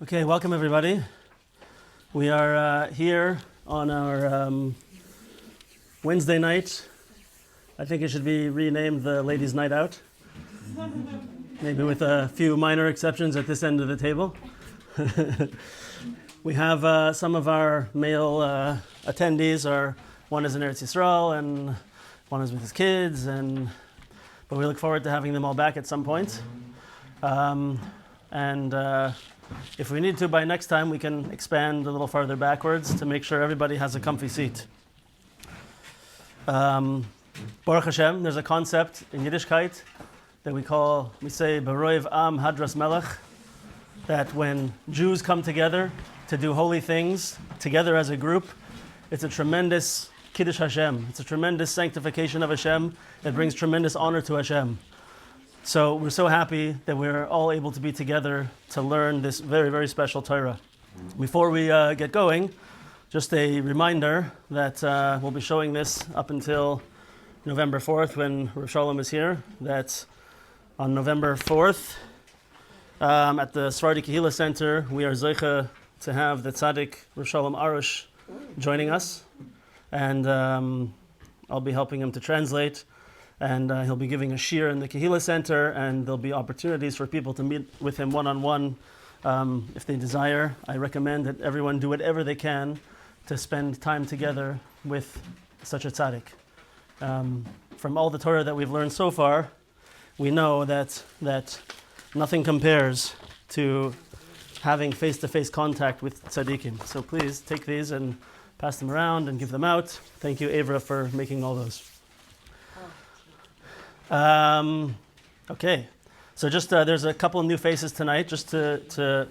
Okay, welcome everybody. We are here on our Wednesday night. I think it should be renamed the Ladies' Night Out. Maybe with a few minor exceptions at this end of the table. We have some of our male attendees. One is in Eretz Yisrael and one is with his kids, but we look forward to having them all back at some point. If we need to, by next time, we can expand a little farther backwards to make sure everybody has a comfy seat. Baruch Hashem, there's a concept in Yiddishkeit that we say, Beroiv Am Hadras Melech, that when Jews come together to do holy things, together as a group, it's a tremendous Kiddush Hashem. It's a tremendous sanctification of Hashem that brings tremendous honor to Hashem. So we're so happy that we're all able to be together to learn this very, very special Torah. Before we get going, just a reminder that we'll be showing this up until November 4th when Rav Shalom is here. That on November 4th at the Sephardi Kehila Center, we are Zeicha to have the Tzaddik Rav Shalom Arush joining us. And I'll be helping him to translate. And he'll be giving a shir in the Kehila Center, and there'll be opportunities for people to meet with him one-on-one if they desire. I recommend that everyone do whatever they can to spend time together with such a tzaddik. From all the Torah that we've learned so far, we know that nothing compares to having face-to-face contact with tzaddikim. So please take these and pass them around and give them out. Thank you, Avra, for making all those. Okay, so just there's a couple of new faces tonight. Just to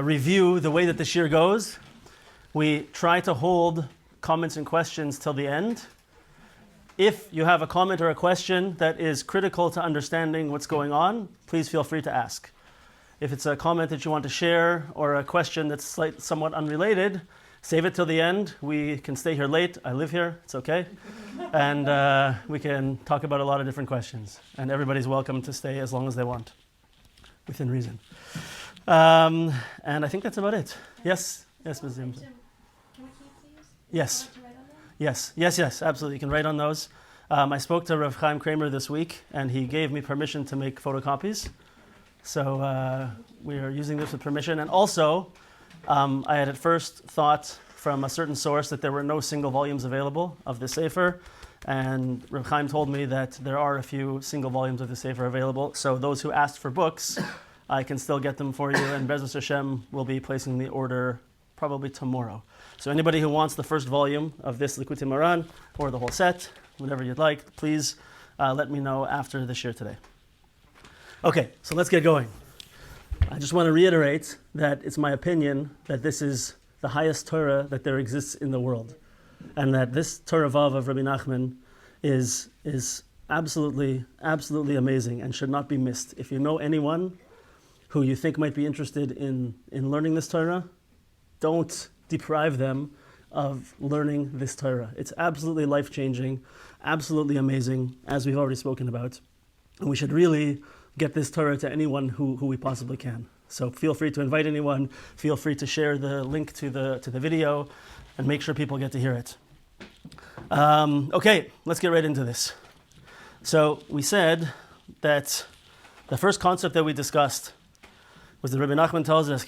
review the way that the shir goes, we try to hold comments and questions till the end. If you have a comment or a question that is critical to understanding what's going on, please feel free to ask. If it's a comment that you want to share or a question that's somewhat unrelated, save it till the end. We can stay here late. I live here. It's okay. And we can talk about a lot of different questions. And everybody's welcome to stay as long as they want, within reason. And I think that's about it. Yes? Yes, Ms. Zim. Can we keep these? Yes. To write on them? Yes, absolutely. You can write on those. I spoke to Rav Chaim Kramer this week, and he gave me permission to make photocopies. So we are using this with permission. And also, I had at first thought from a certain source that there were no single volumes available of the Sefer, and Reb Chaim told me that there are a few single volumes of the Sefer available, so those who asked for books, I can still get them for you, and Breslov Hashem will be placing the order probably tomorrow. So anybody who wants the first volume of this Likutei Moharan, or the whole set, whatever you'd like, please let me know after the shir today. Okay, so let's get going. I just want to reiterate that it's my opinion that this is the highest Torah that there exists in the world. And that this Torah Vav of Rabbi Nachman is absolutely, absolutely amazing and should not be missed. If you know anyone who you think might be interested in learning this Torah, don't deprive them of learning this Torah. It's absolutely life-changing, absolutely amazing, as we've already spoken about. And we should really get this Torah to anyone who we possibly can. So feel free to invite anyone, feel free to share the link to the video, and make sure people get to hear it. Okay, let's get right into this. So we said that the first concept that we discussed was that Rabbi Nachman tells us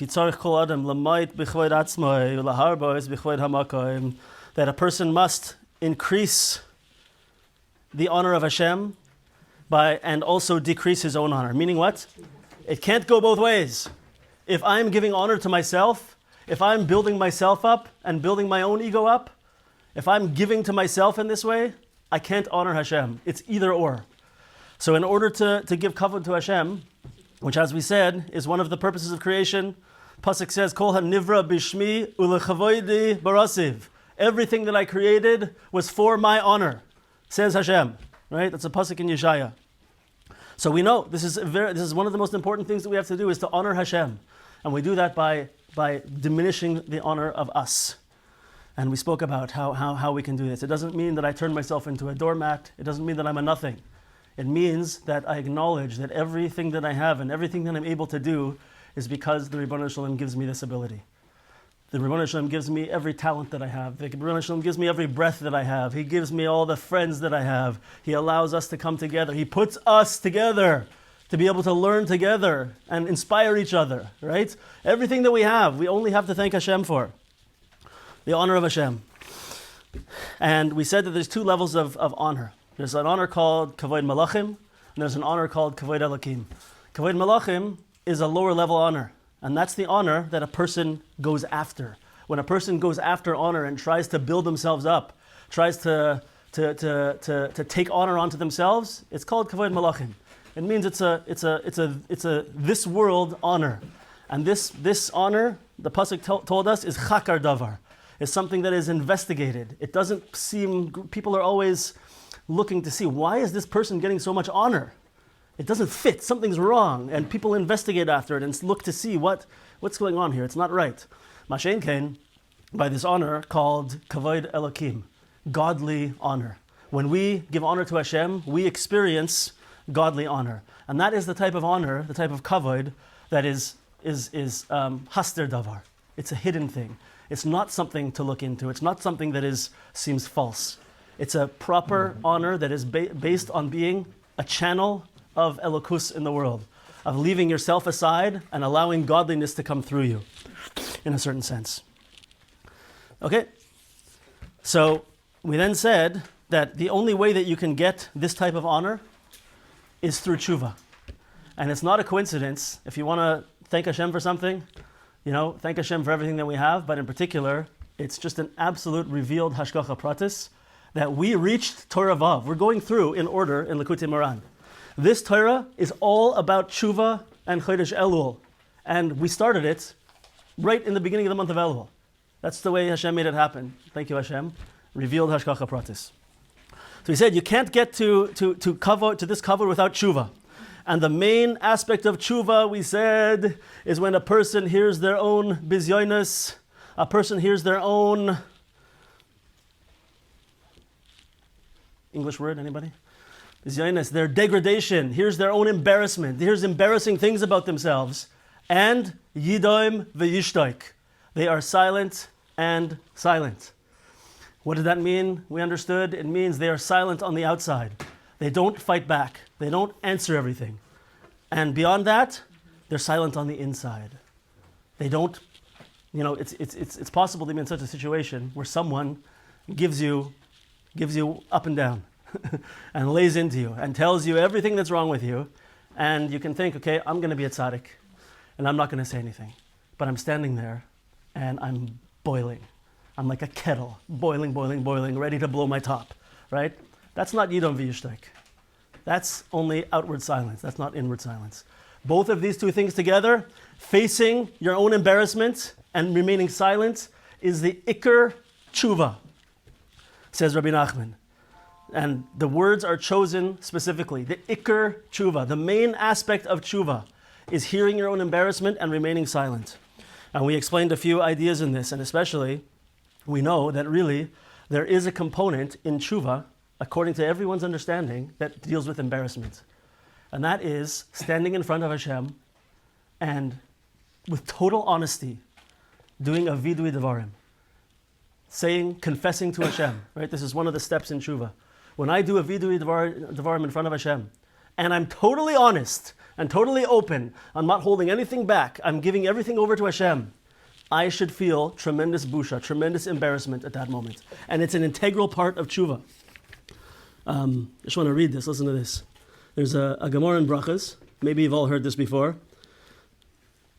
that a person must increase the honor of Hashem and also decrease his own honor. Meaning what? It can't go both ways. If I'm giving honor to myself, if I'm building myself up and building my own ego up, if I'm giving to myself in this way, I can't honor Hashem. It's either or. So in order to give kavod to Hashem, which as we said is one of the purposes of creation, Pasuk says, Kol hanivra bishmi ulechavoidi barasiv. Everything that I created was for my honor, says Hashem. Right? That's a Pasuk in Yeshaya. So we know this is one of the most important things that we have to do is to honor Hashem. And we do that by diminishing the honor of us. And we spoke about how we can do this. It doesn't mean that I turn myself into a doormat. It doesn't mean that I'm a nothing. It means that I acknowledge that everything that I have and everything that I'm able to do is because the Ribono Shalom gives me this ability. The Ribono Shalom gives me every talent that I have. The Ribono Shalom gives me every breath that I have. He gives me all the friends that I have. He allows us to come together. He puts us together to be able to learn together and inspire each other, right? Everything that we have, we only have to thank Hashem for. The honor of Hashem. And we said that there's two levels of honor. There's an honor called Kavod Malachim, and there's an honor called Kavod Elokim. Kavod Malachim is a lower level honor, and that's the honor that a person goes after. When a person goes after honor and tries to build themselves up, tries to take honor onto themselves, it's called Kavod Malachim. It means it's a this world honor, and this honor, the pasuk told us, is Chakar Davar. Is something that is investigated. It doesn't seem, people are always looking to see, why is this person getting so much honor? It doesn't fit, something's wrong, and people investigate after it and look to see what's going on here, it's not right. Mashen Kain, by this honor called Kavod Elokim, godly honor. When we give honor to Hashem, we experience godly honor. And that is the type of honor, the type of kavod that is haster davar. It's a hidden thing. It's not something to look into. It's not something that seems false. It's a proper honor that is based on being a channel of Elokus in the world, of leaving yourself aside and allowing godliness to come through you, in a certain sense. Okay? So, we then said that the only way that you can get this type of honor is through Teshuvah. And it's not a coincidence. If you want to thank Hashem for something, thank Hashem for everything that we have, but in particular, it's just an absolute revealed Hashgacha Pratis that we reached Torah Vav. We're going through in order in Likutei Moharan. This Torah is all about Teshuvah and Chodesh Elul, and we started it right in the beginning of the month of Elul. That's the way Hashem made it happen. Thank you, Hashem. Revealed Hashgacha Pratis. So he said, you can't get to this cover without Teshuvah. And the main aspect of Teshuvah, we said, is when a person hears their own bizyonos, a person hears their own... English word, anybody? Bizyonos, their degradation, hears their own embarrassment, hears embarrassing things about themselves, and yidoim v'yishtoik. They are silent and silent. What did that mean? We understood. It means they are silent on the outside. They don't fight back. They don't answer everything. And beyond that, they're silent on the inside. They don't, it's possible to be in such a situation where someone gives you up and down and lays into you and tells you everything that's wrong with you. And you can think, okay, I'm going to be a tzaddik and I'm not going to say anything. But I'm standing there and I'm boiling. I'm like a kettle, boiling, ready to blow my top, right? That's not Yidom V'yishtek. That's only outward silence. That's not inward silence. Both of these two things together, facing your own embarrassment and remaining silent, is the Iker Teshuvah, says Rabbi Nachman. And the words are chosen specifically. The Iker Teshuvah, the main aspect of Teshuvah, is hearing your own embarrassment and remaining silent. And we explained a few ideas in this, and especially, we know that really there is a component in Teshuvah, according to everyone's understanding, that deals with embarrassment. And that is standing in front of Hashem and with total honesty, doing a vidui devarim. Confessing to Hashem, right? This is one of the steps in Teshuvah. When I do a vidui devarim in front of Hashem, and I'm totally honest and totally open, I'm not holding anything back, I'm giving everything over to Hashem, I should feel tremendous busha, tremendous embarrassment at that moment. And it's an integral part of Teshuvah. I just want to read this, listen to this. There's a Gemara in Brachas, maybe you've all heard this before.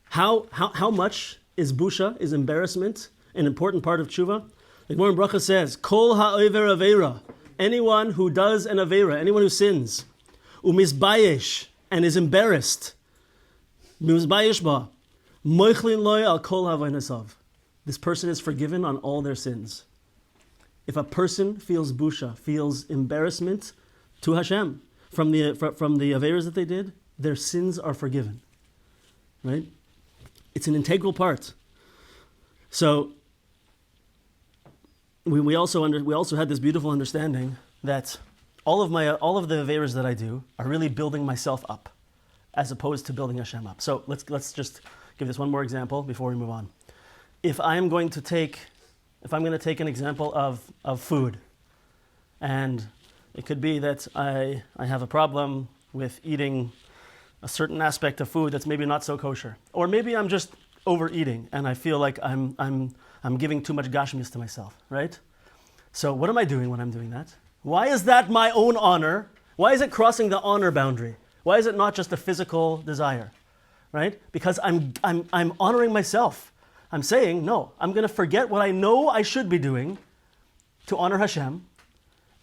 How much is busha, is embarrassment, an important part of Teshuvah? The Gemara in Brachas says, Kol ha'over aveira, anyone who does an aveira, anyone who sins, umisbayesh, and is embarrassed, umisbayesh ba, moichlin loy al kol ha'avaynasav. This person is forgiven on all their sins. If a person feels busha, feels embarrassment to Hashem from the aveiros that they did, their sins are forgiven. Right? It's an integral part. So we also had this beautiful understanding that all of the aveiros that I do are really building myself up, as opposed to building Hashem up. So let's just give this one more example before we move on. If I'm going to take an example of food, and it could be that I have a problem with eating a certain aspect of food that's maybe not so kosher, or maybe I'm just overeating and I feel like I'm giving too much gashmis to myself, right? So what am I doing when I'm doing that? Why is that my own honor? Why is it crossing the honor boundary? Why is it not just a physical desire, right? Because I'm honoring myself. I'm saying, no, I'm going to forget what I know I should be doing to honor Hashem,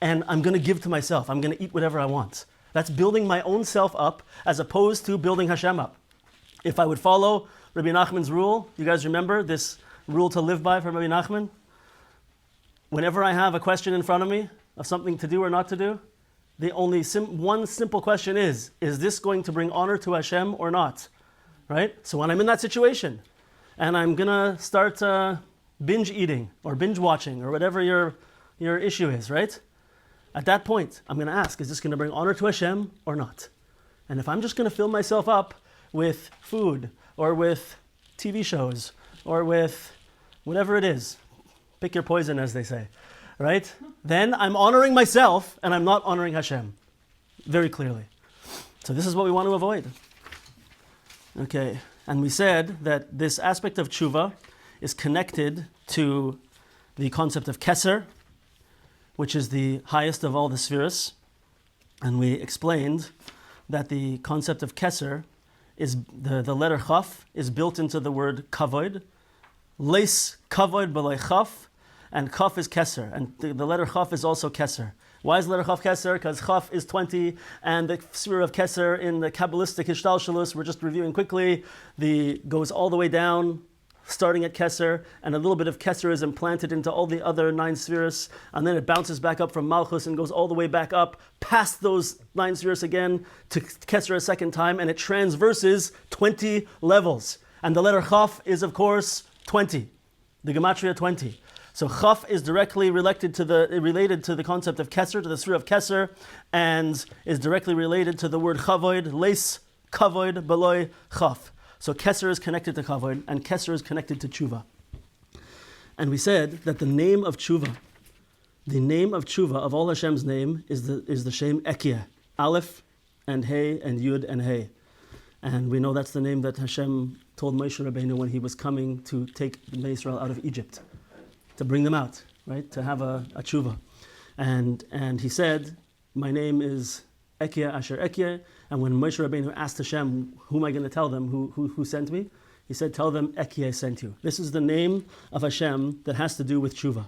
and I'm going to give to myself. I'm going to eat whatever I want. That's building my own self up as opposed to building Hashem up. If I would follow Rabbi Nachman's rule, you guys remember this rule to live by from Rabbi Nachman? Whenever I have a question in front of me of something to do or not to do, the only one simple question is this going to bring honor to Hashem or not? Right? So when I'm in that situation, and I'm going to start binge eating or binge watching or whatever your issue is, right? At that point, I'm going to ask, is this going to bring honor to Hashem or not? And if I'm just going to fill myself up with food or with TV shows or with whatever it is, pick your poison, as they say, right? Then I'm honoring myself and I'm not honoring Hashem, very clearly. So this is what we want to avoid. Okay, and we said that this aspect of Teshuvah is connected to the concept of Keser, which is the highest of all the spheres. And we explained that the concept of Keser is the letter Chaf is built into the word Kavod. Leis Kavod b'lei Chaf, and Chaf is Keser. And the letter Chaf is also Keser. Why is the letter Chaf Keser? Because Chaf is 20, and the sphere of Keser in the Kabbalistic Hishtalshalus, we're just reviewing quickly, goes all the way down, starting at Keser, and a little bit of Keser is implanted into all the other 9 spheres, and then it bounces back up from Malchus and goes all the way back up, past those 9 spheres again, to Keser a second time, and it transverses 20 levels. And the letter Chaf is, of course, 20, the Gematria 20. So Chaf is directly related to the concept of Keser, to the sphere of Keser, and is directly related to the word Chavod, Leis Kavod Beloi Chaf. So Keser is connected to Kavod, and Keser is connected to Teshuvah. And we said that the name of Teshuvah, of all Hashem's name, is the Shem Ekyeh, Aleph and Hey and Yud and Hey. And we know that's the name that Hashem told Moshe Rabbeinu when he was coming to take the Bnei Israel out of Egypt, to bring them out, right? To have a Teshuvah. And he said, my name is Ekyeh Asher Ekyeh. And when Moshe Rabbeinu asked Hashem, who am I going to tell them who sent me? He said, tell them Ekyeh sent you. This is the name of Hashem that has to do with Teshuvah.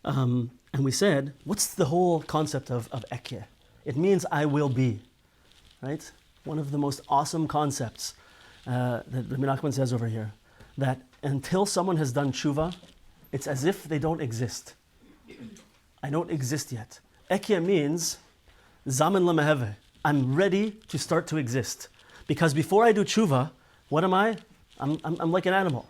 And we said, what's the whole concept of Ekyeh? It means I will be, right? One of the most awesome concepts that Rabbi Nachman says over here, that until someone has done Teshuvah, it's as if they don't exist. I don't exist yet. Ekyeh means Zamen lemeheve. I'm ready to start to exist. Because before I do Teshuvah, what am I? I'm like an animal.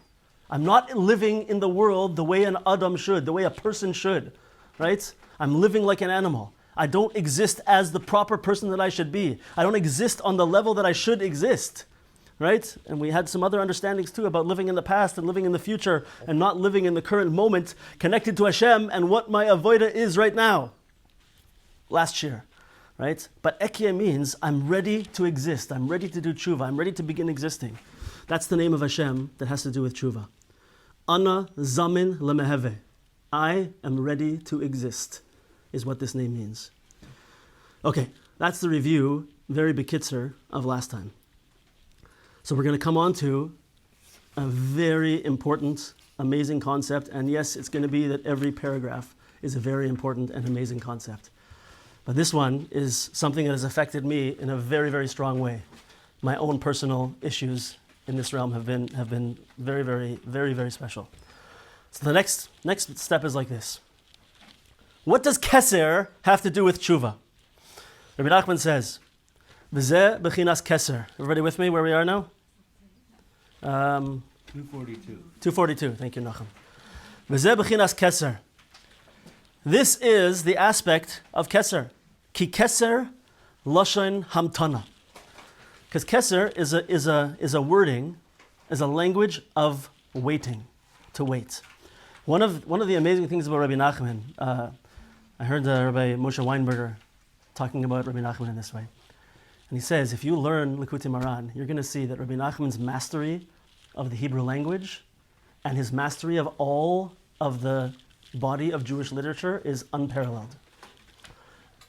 I'm not living in the world the way an Adam should, the way a person should, right? I'm living like an animal. I don't exist as the proper person that I should be. I don't exist on the level that I should exist, right? And we had some other understandings too about living in the past and living in the future and not living in the current moment, connected to Hashem and what my avodah is right now. Last year, right? But Ekyeh means I'm ready to exist. I'm ready to do Teshuvah. I'm ready to begin existing. That's the name of Hashem that has to do with Teshuvah. Ana zamin lemeheve. I am ready to exist, is what this name means. Okay, that's the review, very bekitzer, of last time. So we're going to come on to a very important, amazing concept. And yes, it's going to be that every paragraph is a very important and amazing concept. But this one is something that has affected me in a very, very strong way. My own personal issues in this realm have been very, very, very, very special. So the next step is like this. What does Keser have to do with Teshuvah? Rabbi Nachman says, V'zeh b'chinas Keser. Everybody with me where we are now? 242. 242, thank you, Nachum. V'zeh b'chinas Keser. This is the aspect of Keser. Ki Keser Lashon Hamtana. Because keser is a wording, is a language of waiting, to wait. One of the amazing things about Rabbi Nachman, I heard Rabbi Moshe Weinberger talking about Rabbi Nachman in this way. And he says, if you learn Likutei Moharan, you're going to see that Rabbi Nachman's mastery of the Hebrew language and his mastery of all of the body of Jewish literature is unparalleled.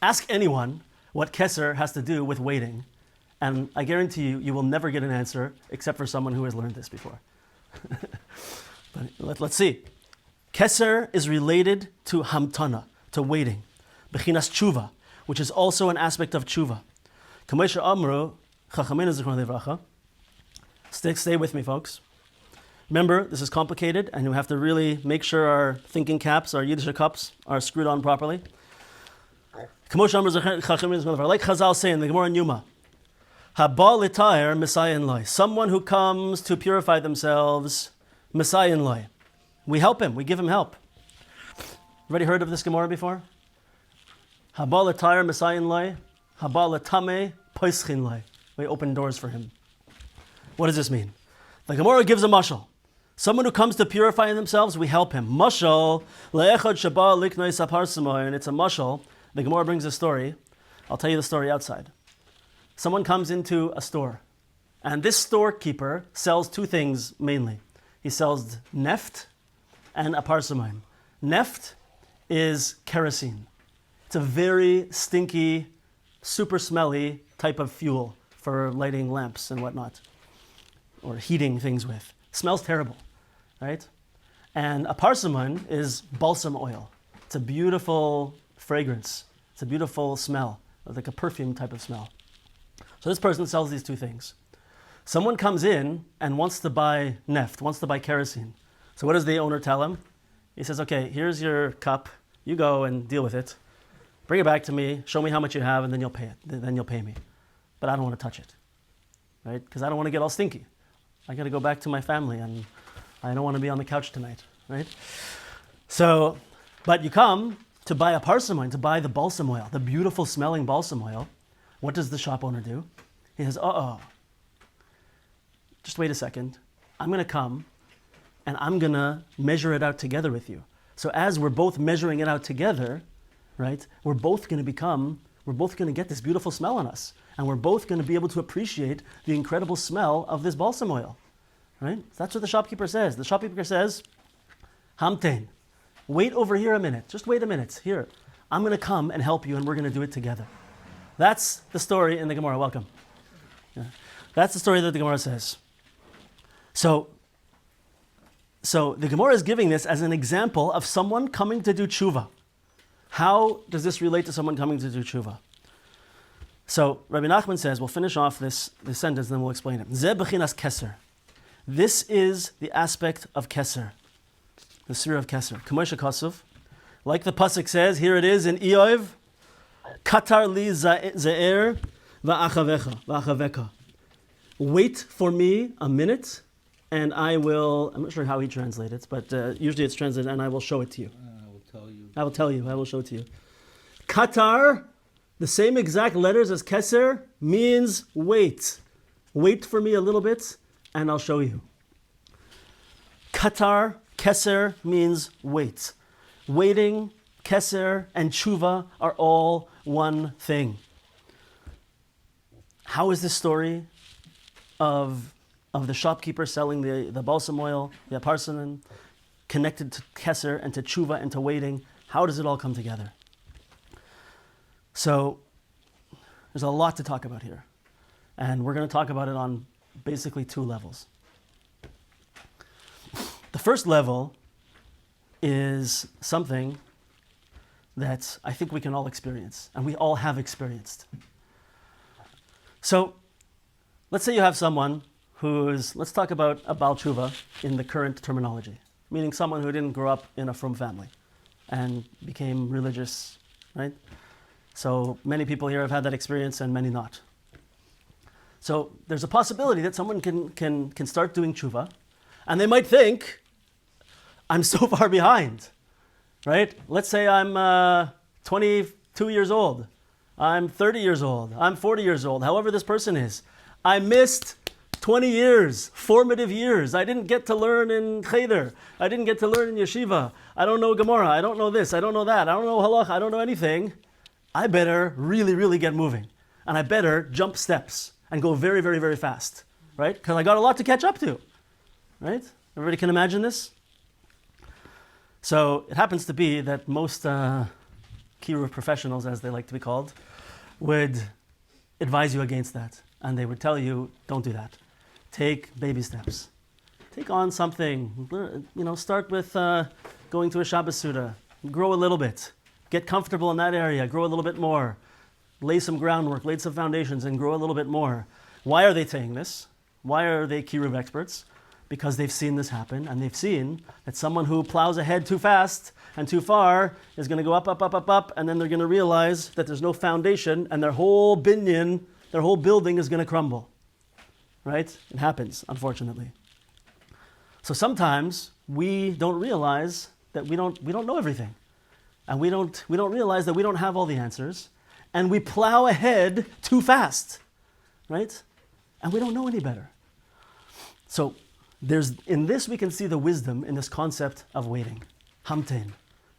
Ask anyone what keser has to do with waiting, and I guarantee you, you will never get an answer except for someone who has learned this before. But let's see. Keser is related to hamtana, to waiting. Bechinas Teshuvah, which is also an aspect of Teshuvah. Kamesha Amru, Chachamenu Zichron Livracha. Stay with me, folks. Remember, this is complicated, and you have to really make sure our thinking caps, our Yiddish cups, are screwed on properly. Kamesha Amru Chachamenu Zichron Livracha. Like Chazal say in the Gemara in Yuma, Haba l'taher Messiah loy. Someone who comes to purify themselves, Messiah loy. We help him. We give him help. Already heard of this Gemara before? Haba l'taher Messiah loy. Haba l'tameh poischin loy. We open doors for him. What does this mean? The Gemara gives a mashal. Someone who comes to purify themselves, we help him. Mashal le'echad shaba liknei saparsamoy. And it's a mashal. The Gemara brings a story. I'll tell you the story outside. Someone comes into a store, and this storekeeper sells two things mainly. He sells neft and a parsamoim. Neft is kerosene. It's a very stinky, super smelly type of fuel for lighting lamps and whatnot, or heating things with. Smells terrible, right? And a parsamoim is balsam oil. It's a beautiful fragrance. It's a beautiful smell, like a perfume type of smell. So this person sells these two things. Someone comes in and wants to buy neft, wants to buy kerosene. So what does the owner tell him? He says, okay, here's your cup. You go and deal with it. Bring it back to me. Show me how much you have, and then you'll pay it. Then you'll pay me. But I don't want to touch it, right? Because I don't want to get all stinky. I got to go back to my family, and I don't want to be on the couch tonight, right? So, but you come to buy a parsamoim, to buy the balsam oil, the beautiful smelling balsam oil. What does the shop owner do? He says, just wait a second. I'm going to come and I'm going to measure it out together with you. So as we're both measuring it out together, right, we're both going to get this beautiful smell on us. And we're both going to be able to appreciate the incredible smell of this balsam oil, right? That's what the shopkeeper says. The shopkeeper says, Hamtein, wait over here a minute. Just wait a minute. Here, I'm going to come and help you, and we're going to do it together. That's the story in the Gemara. Welcome. Yeah. That's the story that the Gemara says. So the Gemara is giving this as an example of someone coming to do Teshuvah. How does this relate to someone coming to do Teshuvah? So Rabbi Nachman says, we'll finish off this sentence and then we'll explain it. Ze bechinas keser. This is the aspect of keser, the sphere of keser. Kamosha Kasuv, like the pasuk says, here it is in Iyov, Katar li ze'er va'achaveka. Wait for me a minute, and I will. I'm not sure how he translates it, but usually it's translated, and I will show it to you. I will tell you. I will tell you. I will show it to you. Katar, the same exact letters as keser, means wait. Wait for me a little bit, and I'll show you. Katar, keser means wait. Waiting, keser, and teshuvah are all one thing. How is this story of the shopkeeper selling the balsam oil, the parsamoim, connected to keser and to teshuvah and to waiting? How does it all come together? So there's a lot to talk about here. And we're going to talk about it on basically two levels. The first level is something that I think we can all experience, and we all have experienced. So, let's say you have someone who's, let's talk about a Baal Teshuvah in the current terminology, meaning someone who didn't grow up in a frum family and became religious, right? So many people here have had that experience and many not. So there's a possibility that someone can start doing teshuvah, and they might think, I'm so far behind, right? Let's say I'm 22 years old, I'm 30 years old, I'm 40 years old, however this person is. I missed 20 years, formative years. I didn't get to learn in Cheder. I didn't get to learn in yeshiva. I don't know Gemara. I don't know this. I don't know that. I don't know halach. I don't know anything. I better really, really get moving. And I better jump steps and go very, very, very fast, right? Because I got a lot to catch up to, right? Everybody can imagine this? So it happens to be that most kiruv professionals, as they like to be called, would advise you against that. And they would tell you, don't do that. Take baby steps. Take on something. Start with going to a Shabbos Suda. Grow a little bit. Get comfortable in that area. Grow a little bit more. Lay some groundwork, lay some foundations, and grow a little bit more. Why are they saying this? Why are they kiruv experts? Because they've seen this happen, and they've seen that someone who plows ahead too fast and too far is going to go up, up, up, up, up, and then they're going to realize that there's no foundation, and their whole binyan, their whole building is going to crumble. Right? It happens, unfortunately. So sometimes we don't realize that we don't know everything. And we don't realize that we don't have all the answers. And we plow ahead too fast. Right? And we don't know any better. So in this we can see the wisdom in this concept of waiting. Hamtein.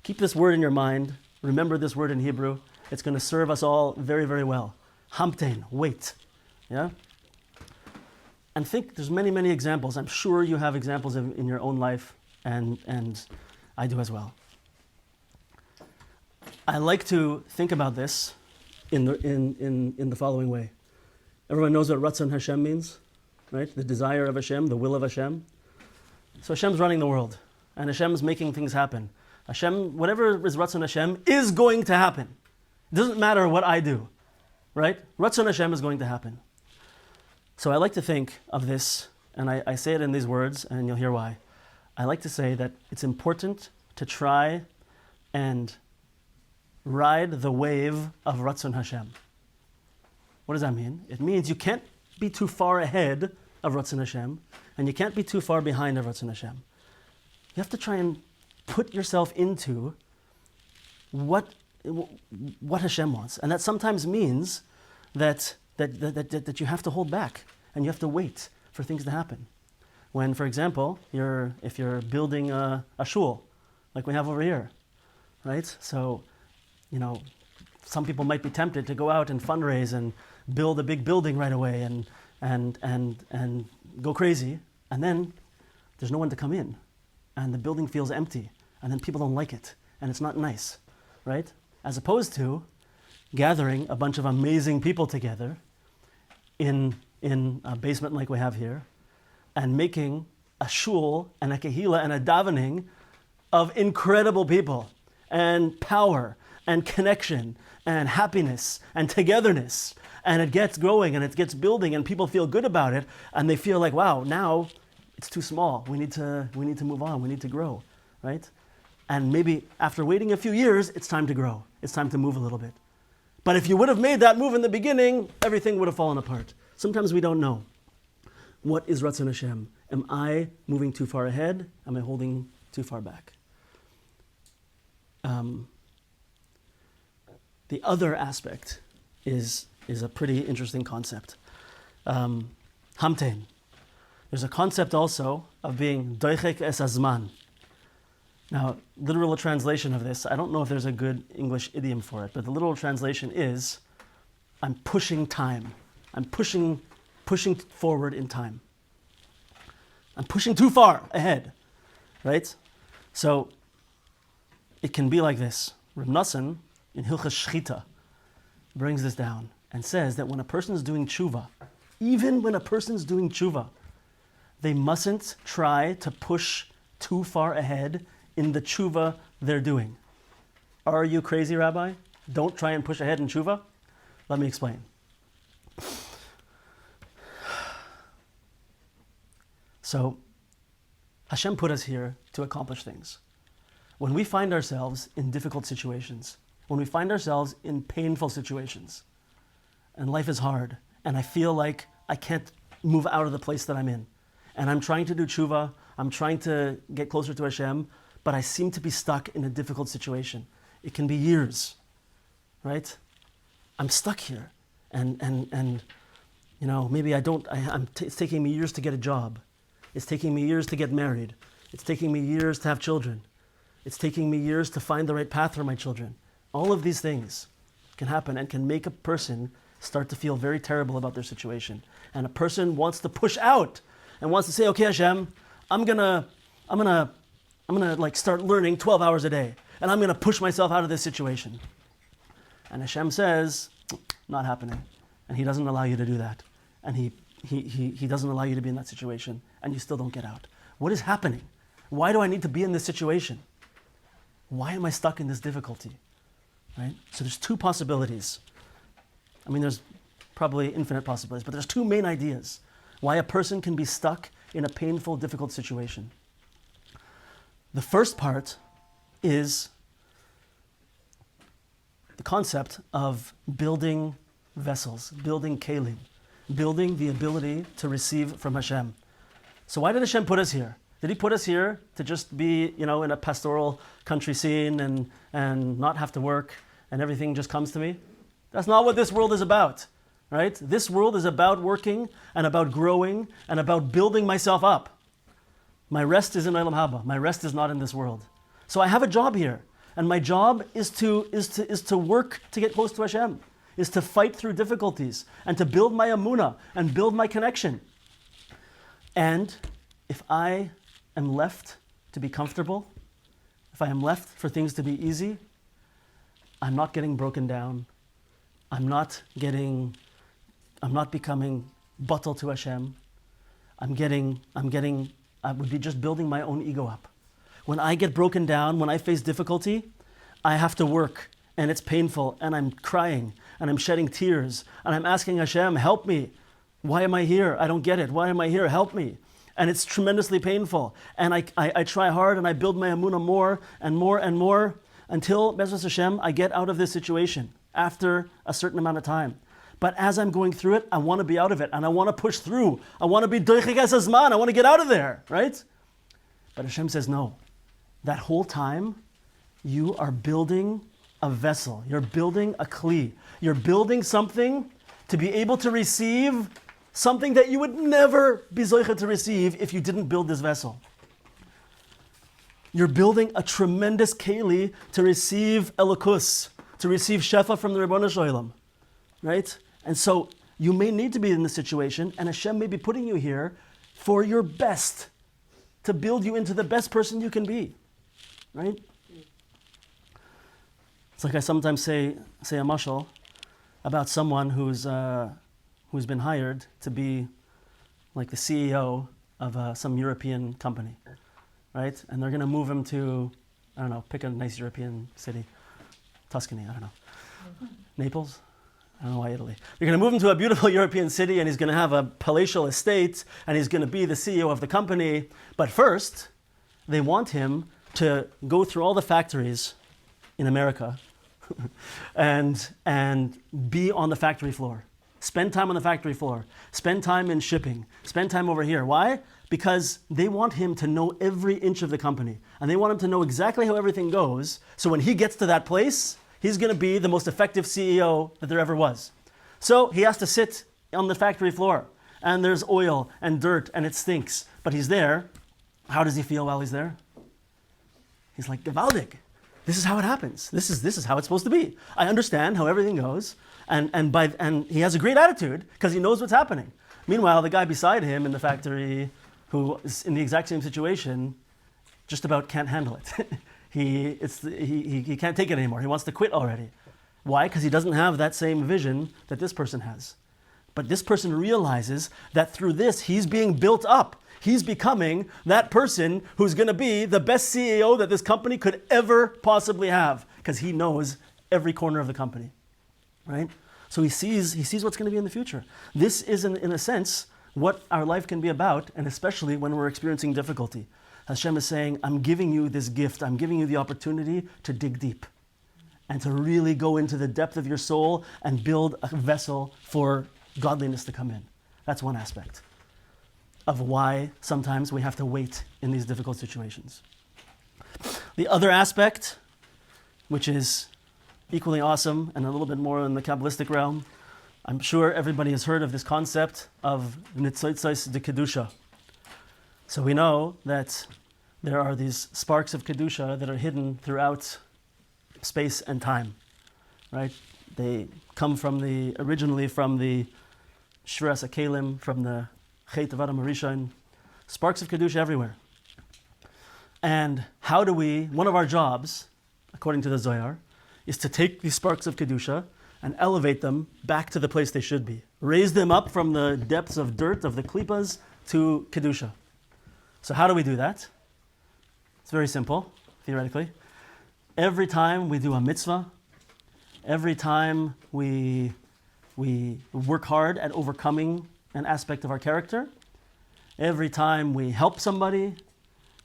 Keep this word in your mind. Remember this word in Hebrew. It's going to serve us all very, very well. Hamtein, wait. Yeah? And think, there's many, many examples. I'm sure you have examples in your own life, and I do as well. I like to think about this in the following way. Everyone knows what Ratzon Hashem means, right? The desire of Hashem, the will of Hashem. So Hashem's running the world, and Hashem's making things happen. Hashem, whatever is Ratzon Hashem, is going to happen. It doesn't matter what I do, right? Ratzon Hashem is going to happen. So I like to think of this, and I say it in these words, and you'll hear why. I like to say that it's important to try and ride the wave of Ratzon Hashem. What does that mean? It means you can't be too far ahead of Ratzon Hashem, and you can't be too far behind of Ratzon Hashem. You have to try and put yourself into what Hashem wants. And that sometimes means that you have to hold back and you have to wait for things to happen. When, for example, if you're building a shul, like we have over here, right? So, some people might be tempted to go out and fundraise and build a big building right away and go crazy, and then there's no one to come in, and the building feels empty, and then people don't like it, and it's not nice, right? As opposed to gathering a bunch of amazing people together in a basement like we have here, and making a shul and a kehila and a davening of incredible people, and power, and connection, and happiness, and togetherness, and it gets growing, and it gets building, and people feel good about it, and they feel like, wow, now it's too small. We need to move on. We need to grow, right? And maybe after waiting a few years, it's time to grow. It's time to move a little bit. But if you would have made that move in the beginning, everything would have fallen apart. Sometimes we don't know. What is Ratzon Hashem? Am I moving too far ahead? Am I holding too far back? The other aspect is a pretty interesting concept. Hamtein. There's a concept also of being doichek es hazman. Now, literal translation of this, I don't know if there's a good English idiom for it, but the literal translation is, I'm pushing time. I'm pushing forward in time. I'm pushing too far ahead, right? So, it can be like this. Reb Nosson, in Hilchas Shchita, brings this down and says that when a person is doing teshuvah, even when a person is doing teshuvah, they mustn't try to push too far ahead in the teshuvah they're doing. Are you crazy, Rabbi? Don't try and push ahead in teshuvah? Let me explain. So, Hashem put us here to accomplish things. When we find ourselves in difficult situations, when we find ourselves in painful situations, and life is hard, and I feel like I can't move out of the place that I'm in, and I'm trying to do teshuvah, I'm trying to get closer to Hashem, but I seem to be stuck in a difficult situation. It can be years, right? I'm stuck here, and maybe it's taking me years to get a job. It's taking me years to get married. It's taking me years to have children. It's taking me years to find the right path for my children. All of these things can happen and can make a person start to feel very terrible about their situation. And a person wants to push out and wants to say, okay, Hashem, I'm gonna like start learning 12 hours a day, and I'm gonna push myself out of this situation. And Hashem says, not happening. And He doesn't allow you to do that. And He doesn't allow you to be in that situation, and you still don't get out. What is happening? Why do I need to be in this situation? Why am I stuck in this difficulty? Right? So there's two possibilities. I mean, there's probably infinite possibilities, but there's two main ideas why a person can be stuck in a painful, difficult situation. The first part is the concept of building vessels, building kelim, building the ability to receive from Hashem. So why did Hashem put us here? Did He put us here to just be, in a pastoral country scene and not have to work and everything just comes to me? That's not what this world is about, right? This world is about working and about growing and about building myself up. My rest is in Olam Haba. My rest is not in this world. So I have a job here, and my job is to work to get close to Hashem, is to fight through difficulties and to build my emunah and build my connection. And if I am left to be comfortable, if I am left for things to be easy, I'm not getting broken down. I'm not becoming batal to Hashem. I would be just building my own ego up. When I get broken down, when I face difficulty, I have to work, and it's painful, and I'm crying, and I'm shedding tears, and I'm asking Hashem, help me. Why am I here? I don't get it. Why am I here? Help me. And it's tremendously painful. And I try hard, and I build my emunah more and more and more until, Bezras Hashem, I get out of this situation after a certain amount of time. But as I'm going through it, I want to be out of it, and I want to push through. I want to be doichik es hazman. I want to get out of there, right? But Hashem says, no. That whole time, you are building a vessel. You're building a kli. You're building something to be able to receive something that you would never be zoicha to receive if you didn't build this vessel. You're building a tremendous keli to receive elokus, to receive shefa from the Ribono Shel Olam, right? And so you may need to be in this situation, and Hashem may be putting you here for your best, to build you into the best person you can be, right? It's like I sometimes say a mashal about someone who's been hired to be like the CEO of some European company, right? And they're going to move him to, I don't know, pick a nice European city, Tuscany, I don't know, Naples. I don't know why Italy. They're going to move him to a beautiful European city, and he's going to have a palatial estate, and he's going to be the CEO of the company. But first, they want him to go through all the factories in America and be on the factory floor. Spend time on the factory floor. Spend time in shipping. Spend time over here. Why? Because they want him to know every inch of the company. And they want him to know exactly how everything goes. So when he gets to that place, he's going to be the most effective CEO that there ever was. So he has to sit on the factory floor, and there's oil and dirt, and it stinks. But he's there. How does he feel while he's there? He's like, gewaldig. This is how it happens. This is how it's supposed to be. I understand how everything goes, and he has a great attitude because he knows what's happening. Meanwhile, the guy beside him in the factory, who is in the exact same situation, just about can't handle it. He can't take it anymore. He wants to quit already. Why? Because he doesn't have that same vision that this person has. But this person realizes that through this, he's being built up. He's becoming that person who's going to be the best CEO that this company could ever possibly have, because he knows every corner of the company, right? So he sees what's going to be in the future. This is, in a sense, what our life can be about, and especially when we're experiencing difficulty. Hashem is saying, I'm giving you this gift. I'm giving you the opportunity to dig deep and to really go into the depth of your soul and build a vessel for godliness to come in. That's one aspect of why sometimes we have to wait in these difficult situations. The other aspect, which is equally awesome and a little bit more in the Kabbalistic realm, I'm sure everybody has heard of this concept of nitzotzos de kedusha. So we know that there are these sparks of kedusha that are hidden throughout space and time, right? They come originally from the Shviras HaKelim, from the Chet of Adam HaRishon, sparks of kedusha everywhere. And one of our jobs, according to the Zohar, is to take these sparks of kedusha and elevate them back to the place they should be. Raise them up from the depths of dirt, of the klippas, to kedusha. So how do we do that? It's very simple, theoretically. Every time we do a mitzvah, every time we work hard at overcoming an aspect of our character, every time we help somebody,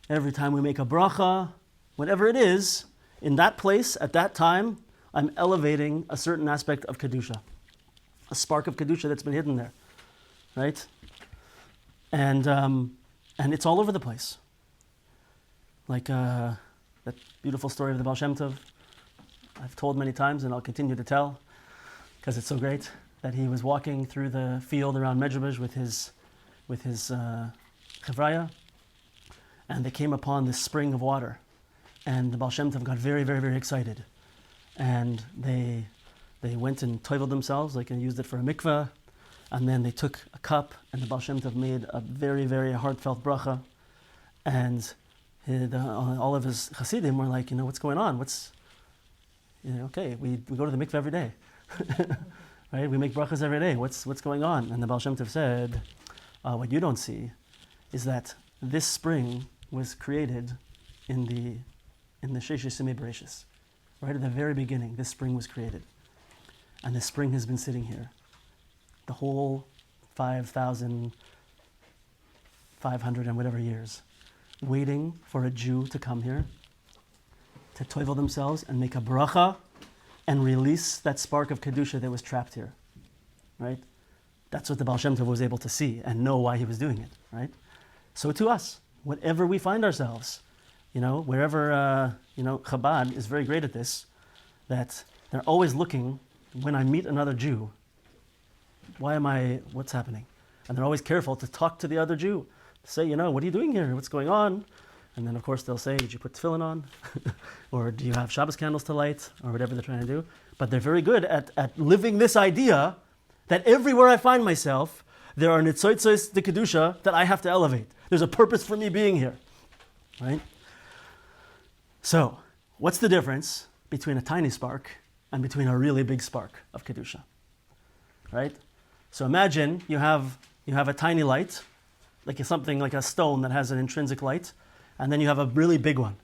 every time we make a bracha, whatever it is, in that place, at that time, I'm elevating a certain aspect of Kedusha, a spark of Kedusha that's been hidden there, right? And it's all over the place. Like that beautiful story of the Baal Shem Tov, I've told many times and I'll continue to tell, because it's so great, that he was walking through the field around Medjugorje with his chevraya, and they came upon this spring of water. And the Baal Shem Tov got very, very, very excited. And they went and toiveled themselves, and used it for a mikveh. And then they took a cup, and the Baal Shem Tov made a very, very heartfelt bracha. And all of his Hasidim were like, what's going on? Okay, we go to the mikveh every day. Right? We make brachas every day. What's going on? And the Baal Shem Tov said, what you don't see is that this spring was created in the Sheshes Simei Bereshis. Right at the very beginning, this spring was created. And this spring has been sitting here the whole 5,500 and whatever years, waiting for a Jew to come here, to toivel themselves and make a bracha and release that spark of Kedusha that was trapped here. Right? That's what the Baal Shem Tov was able to see and know why he was doing it. Right? So to us, whatever we find ourselves, wherever, Chabad is very great at this, that they're always looking, when I meet another Jew, what's happening? And they're always careful to talk to the other Jew, to say, what are you doing here? What's going on? And then, of course, they'll say, did you put tefillin on? Or do you have Shabbos candles to light? Or whatever they're trying to do. But they're very good at living this idea that everywhere I find myself, there are nitzotzos de kedusha that I have to elevate. There's a purpose for me being here. Right? So, what's the difference between a tiny spark and between a really big spark of Kedusha? Right? So imagine you have a tiny light, like something like a stone that has an intrinsic light, and then you have a really big one.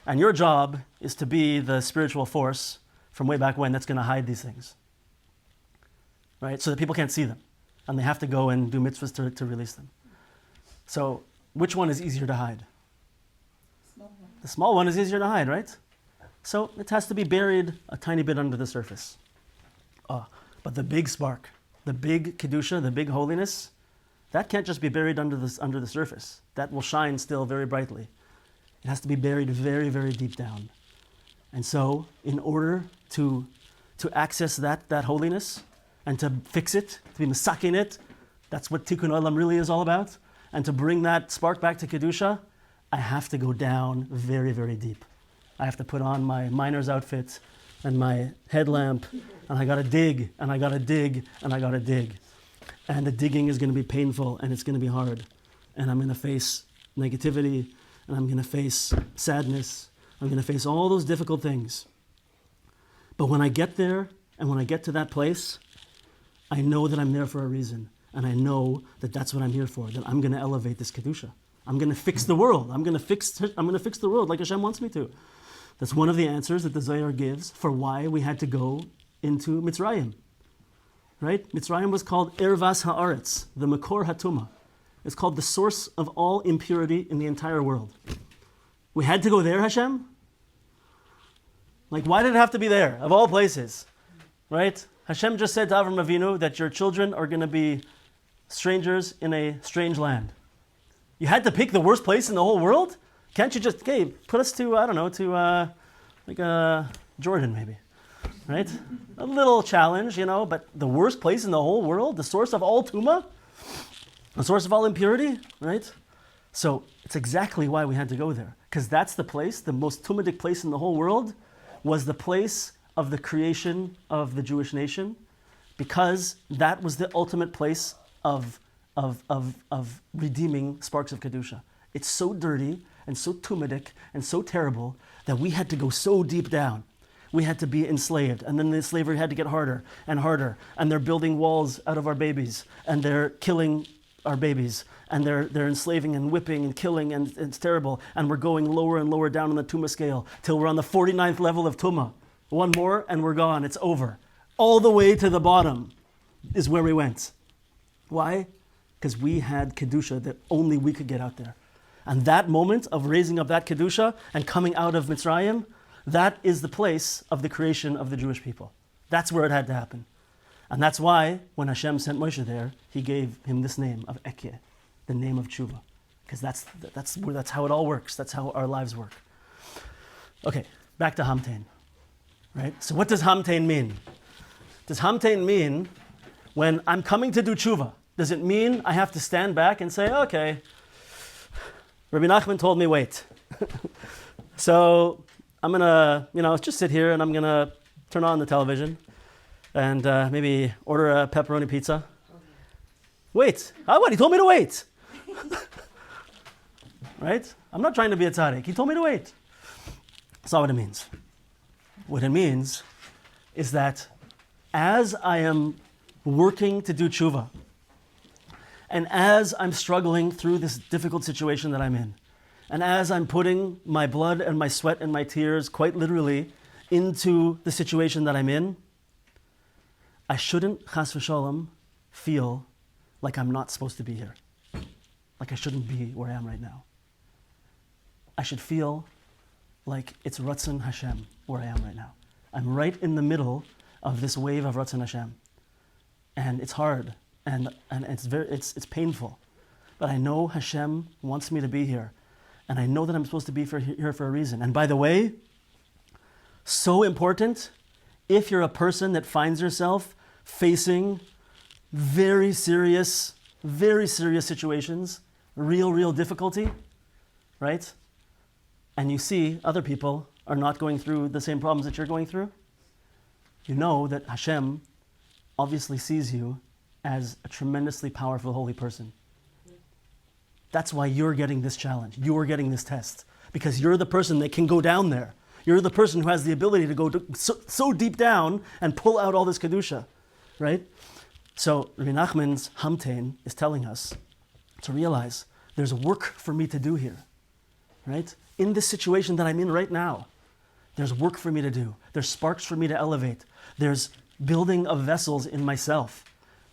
And your job is to be the spiritual force from way back when that's going to hide these things. Right? So that people can't see them. And they have to go and do mitzvahs to release them. So, which one is easier to hide? The small one is easier to hide, right? So it has to be buried a tiny bit under the surface. But the big spark, the big Kedusha, the big holiness, that can't just be buried under the surface. That will shine still very brightly. It has to be buried very, very deep down. And so, in order to access that holiness and to fix it, to be masakin it, that's what Tikkun Olam really is all about, and to bring that spark back to Kedusha, I have to go down very, very deep. I have to put on my miner's outfit and my headlamp, and I gotta dig, and I gotta dig, and I gotta dig. And the digging is gonna be painful, and it's gonna be hard. And I'm gonna face negativity, and I'm gonna face sadness. I'm gonna face all those difficult things. But when I get there, and when I get to that place, I know that I'm there for a reason. And I know that that's what I'm here for, that I'm gonna elevate this Kedusha. I'm going to fix the world. I'm going to fix the world like Hashem wants me to. That's one of the answers that the Zohar gives for why we had to go into Mitzrayim. Right? Mitzrayim was called Ervas Haaretz, the Makor Hatuma. It's called the source of all impurity in the entire world. We had to go there, Hashem? Why did it have to be there, of all places? Right? Hashem just said to Avram Avinu that your children are going to be strangers in a strange land. You had to pick the worst place in the whole world? Can't you just, put us to, Jordan maybe, right? A little challenge, but the worst place in the whole world, the source of all tumah, the source of all impurity, right? So it's exactly why we had to go there. Because that's the place, the most tumadik place in the whole world, was the place of the creation of the Jewish nation, because that was the ultimate place of redeeming sparks of Kedusha. It's so dirty and so tumadik and so terrible that we had to go so deep down. We had to be enslaved, and then the slavery had to get harder and harder, and they're building walls out of our babies, and they're killing our babies, and they're enslaving and whipping and killing, and it's terrible, and we're going lower and lower down on the Tumah scale till we're on the 49th level of Tumah. One more and we're gone, it's over. All the way to the bottom is where we went. Why? Because we had Kedusha that only we could get out there. And that moment of raising up that Kedusha and coming out of Mitzrayim, that is the place of the creation of the Jewish people. That's where it had to happen. And that's why when Hashem sent Moshe there, he gave him this name of Ekyeh, the name of Teshuvah. Because that's how it all works. That's how our lives work. Okay, back to Hamtein. Right? So what does Hamtein mean? Does Hamtein mean when I'm coming to do Teshuvah? Does it mean I have to stand back and say, okay, Rabbi Nachman told me wait. So I'm going to, just sit here and I'm going to turn on the television and maybe order a pepperoni pizza. Wait. What? He told me to wait. Right? I'm not trying to be a tzaddik. He told me to wait. That's not what it means. What it means is that as I am working to do Teshuvah, and as I'm struggling through this difficult situation that I'm in, and as I'm putting my blood and my sweat and my tears, quite literally, into the situation that I'm in, I shouldn't, chas v'shalom, feel like I'm not supposed to be here. Like I shouldn't be where I am right now. I should feel like it's Ratzon Hashem where I am right now. I'm right in the middle of this wave of Ratzon Hashem. And it's hard, and it's painful. But I know Hashem wants me to be here. And I know that I'm supposed to be here for a reason. And by the way, so important, if you're a person that finds yourself facing very serious situations, real difficulty, right? And you see other people are not going through the same problems that you're going through, you know that Hashem obviously sees you as a tremendously powerful, holy person. That's why you're getting this challenge. You're getting this test. Because you're the person that can go down there. You're the person who has the ability to go so deep down and pull out all this Kedusha, right? So Rabbi Nachman's Hamtein is telling us to realize there's work for me to do here, right? In this situation that I'm in right now, there's work for me to do. There's sparks for me to elevate. There's building of vessels in myself.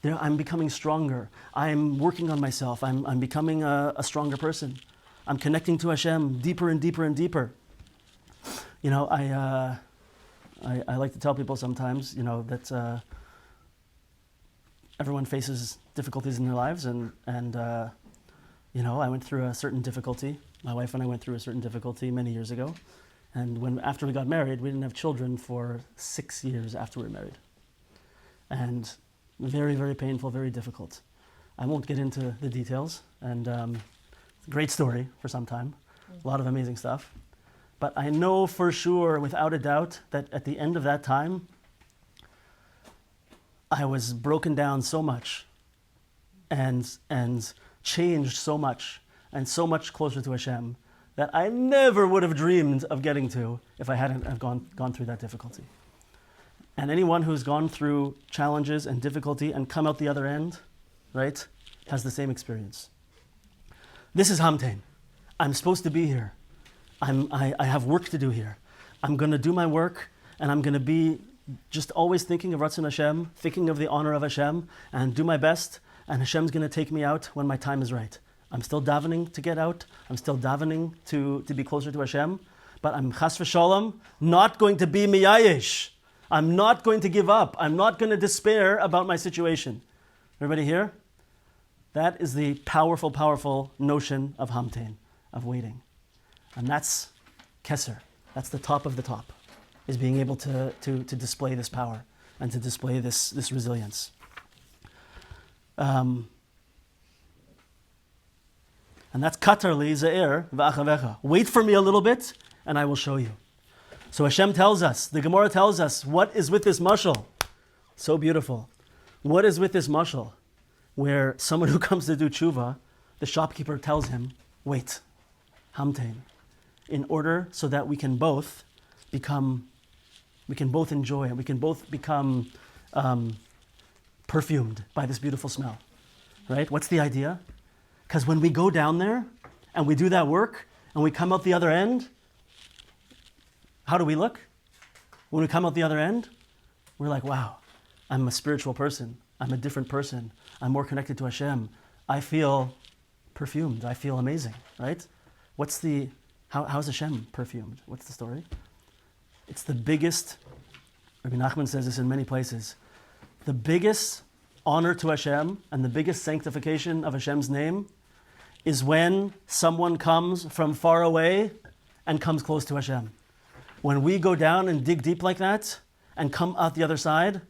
I'm becoming stronger. I'm working on myself. I'm becoming a stronger person. I'm connecting to Hashem deeper and deeper and deeper. I like to tell people sometimes, that everyone faces difficulties in their lives, and I went through a certain difficulty. My wife and I went through a certain difficulty many years ago, and after we got married, we didn't have children for 6 years after we were married, and very, very painful, very difficult. I won't get into the details, and great story for some time, a lot of amazing stuff. But I know for sure, without a doubt, that at the end of that time, I was broken down so much and changed so much and so much closer to Hashem that I never would have dreamed of getting to if I hadn't have gone through that difficulty. And anyone who's gone through challenges and difficulty and come out the other end, right, has the same experience. This is Hamtein. I'm supposed to be here. I have work to do here. I'm going to do my work, and I'm going to be just always thinking of Ratzon Hashem, thinking of the honor of Hashem, and do my best, and Hashem's going to take me out when my time is right. I'm still davening to get out. I'm still davening to be closer to Hashem, but I'm chas v'shalom not going to be miyayish. I'm not going to give up. I'm not going to despair about my situation. Everybody here? That is the powerful, powerful notion of Hamtein, of waiting. And that's Keser. That's the top of the top. is being able to display this power and to display this resilience. And that's katar li za'ir v'achavecha. Wait for me a little bit, and I will show you. So Hashem tells us, the Gemara tells us, what is with this mashal? So beautiful. What is with this mashal? Where someone who comes to do teshuvah, the shopkeeper tells him, wait, Hamtein, in order so that we can both enjoy, and we can both become perfumed by this beautiful smell. Right? What's the idea? Because when we go down there and we do that work and we come out the other end, how do we look? When we come out the other end, we're like, wow, I'm a spiritual person. I'm a different person. I'm more connected to Hashem. I feel perfumed. I feel amazing, right? How's Hashem perfumed? What's the story? It's the biggest, Rabbi Nachman says this in many places, the biggest honor to Hashem and the biggest sanctification of Hashem's name is when someone comes from far away and comes close to Hashem. When we go down and dig deep like that and come out the other side,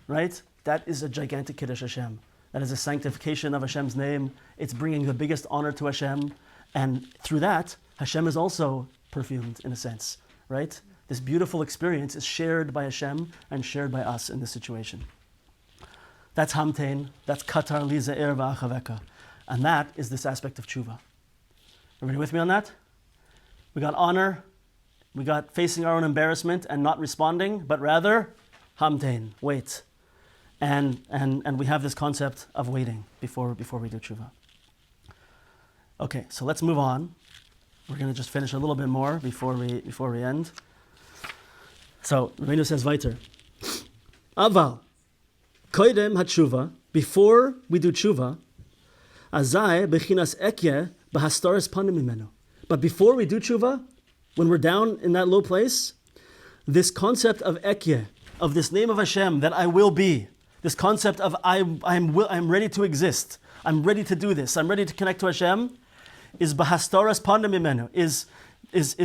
right? That is a gigantic Kiddush Hashem. That is a sanctification of Hashem's name. It's bringing the biggest honor to Hashem. And through that, Hashem is also perfumed in a sense, right? This beautiful experience is shared by Hashem and shared by us in this situation. That's Hamtein, that's katar li za'ir v'achaveka. And that is this aspect of teshuvah. Everybody with me on that? We got honor, we got facing our own embarrassment and not responding, but rather, Hamtein, wait. And we have this concept of waiting before we do teshuvah. Okay, so let's move on. We're going to just finish a little bit more before we end. So, Rabbeinu says weiter. Aval, koidem hatshuvah, before we do teshuvah, azai bechinas ekye bahastaris panim mimenu. But before we do teshuvah, when we're down in that low place, this concept of ekye, of this name of Hashem that I will be, this concept of I'm ready to exist, I'm ready to do this, I'm ready to connect to Hashem, is bahastaras panim mimenu, is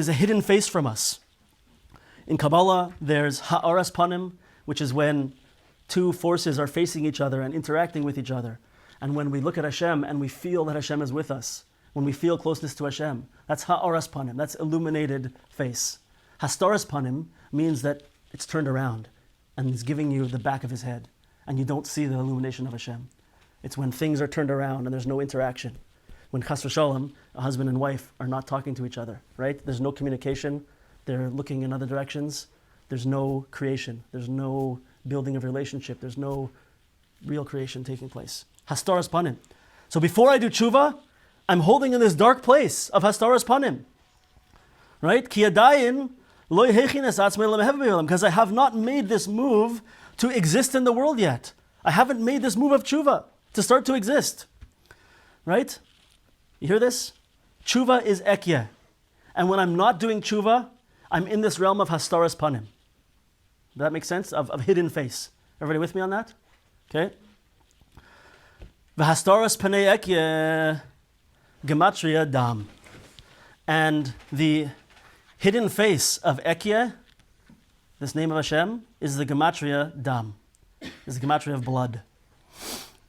a hidden face from us. In Kabbalah, there's ha'aras panim, which is when two forces are facing each other and interacting with each other. And when we look at Hashem and we feel that Hashem is with us, when we feel closeness to Hashem, that's ha'aras panim, that's illuminated face. Hastaras panim means that it's turned around and it's giving you the back of his head and you don't see the illumination of Hashem. It's when things are turned around and there's no interaction. When chas v'shalom, a husband and wife are not talking to each other, right? There's no communication. They're looking in other directions. There's no creation. There's no building of relationship. There's no real creation taking place. Hastaras panim. So before I do teshuvah, I'm holding in this dark place of hastaras panim, right? Ki adayin lo yehechines atzmei lemehev b'olam, because I have not made this move to exist in the world yet. I haven't made this move of teshuvah to start to exist, right? You hear this? Teshuvah is ekye. And when I'm not doing teshuvah, I'm in this realm of hastaras panim. Does that make sense? Of hidden face. Everybody with me on that? Okay. V'hastaras panei ekye gematria dam. And the hidden face of ekye, this name of Hashem, is the gematria dam. Is the gematria of blood.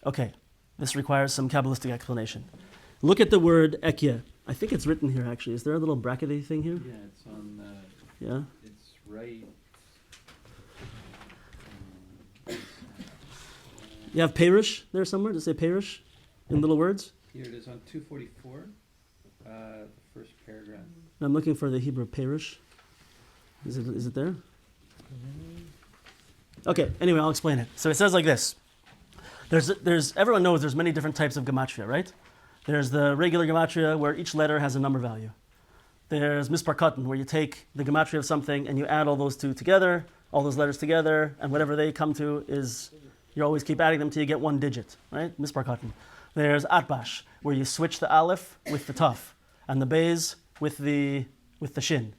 Okay. This requires some Kabbalistic explanation. Look at the word ekye. I think it's written here actually. Is there a little brackety thing here? Yeah, it's on. Yeah. It's right. You have Perish there somewhere? Does it say Perish in little words? Here it is on 244, the first paragraph. I'm looking for the Hebrew Perish. Is it there? Okay. Anyway, I'll explain it. So it says like this. There's everyone knows there's many different types of gematria, right? There's the regular gematria where each letter has a number value. There's mispar katan, where you take the gematria of something and you add all those two together, all those letters together, and whatever they come to is, you always keep adding them till you get one digit, right? Mispar katan. There's atbash, where you switch the aleph with the taf, and the beis with the shin.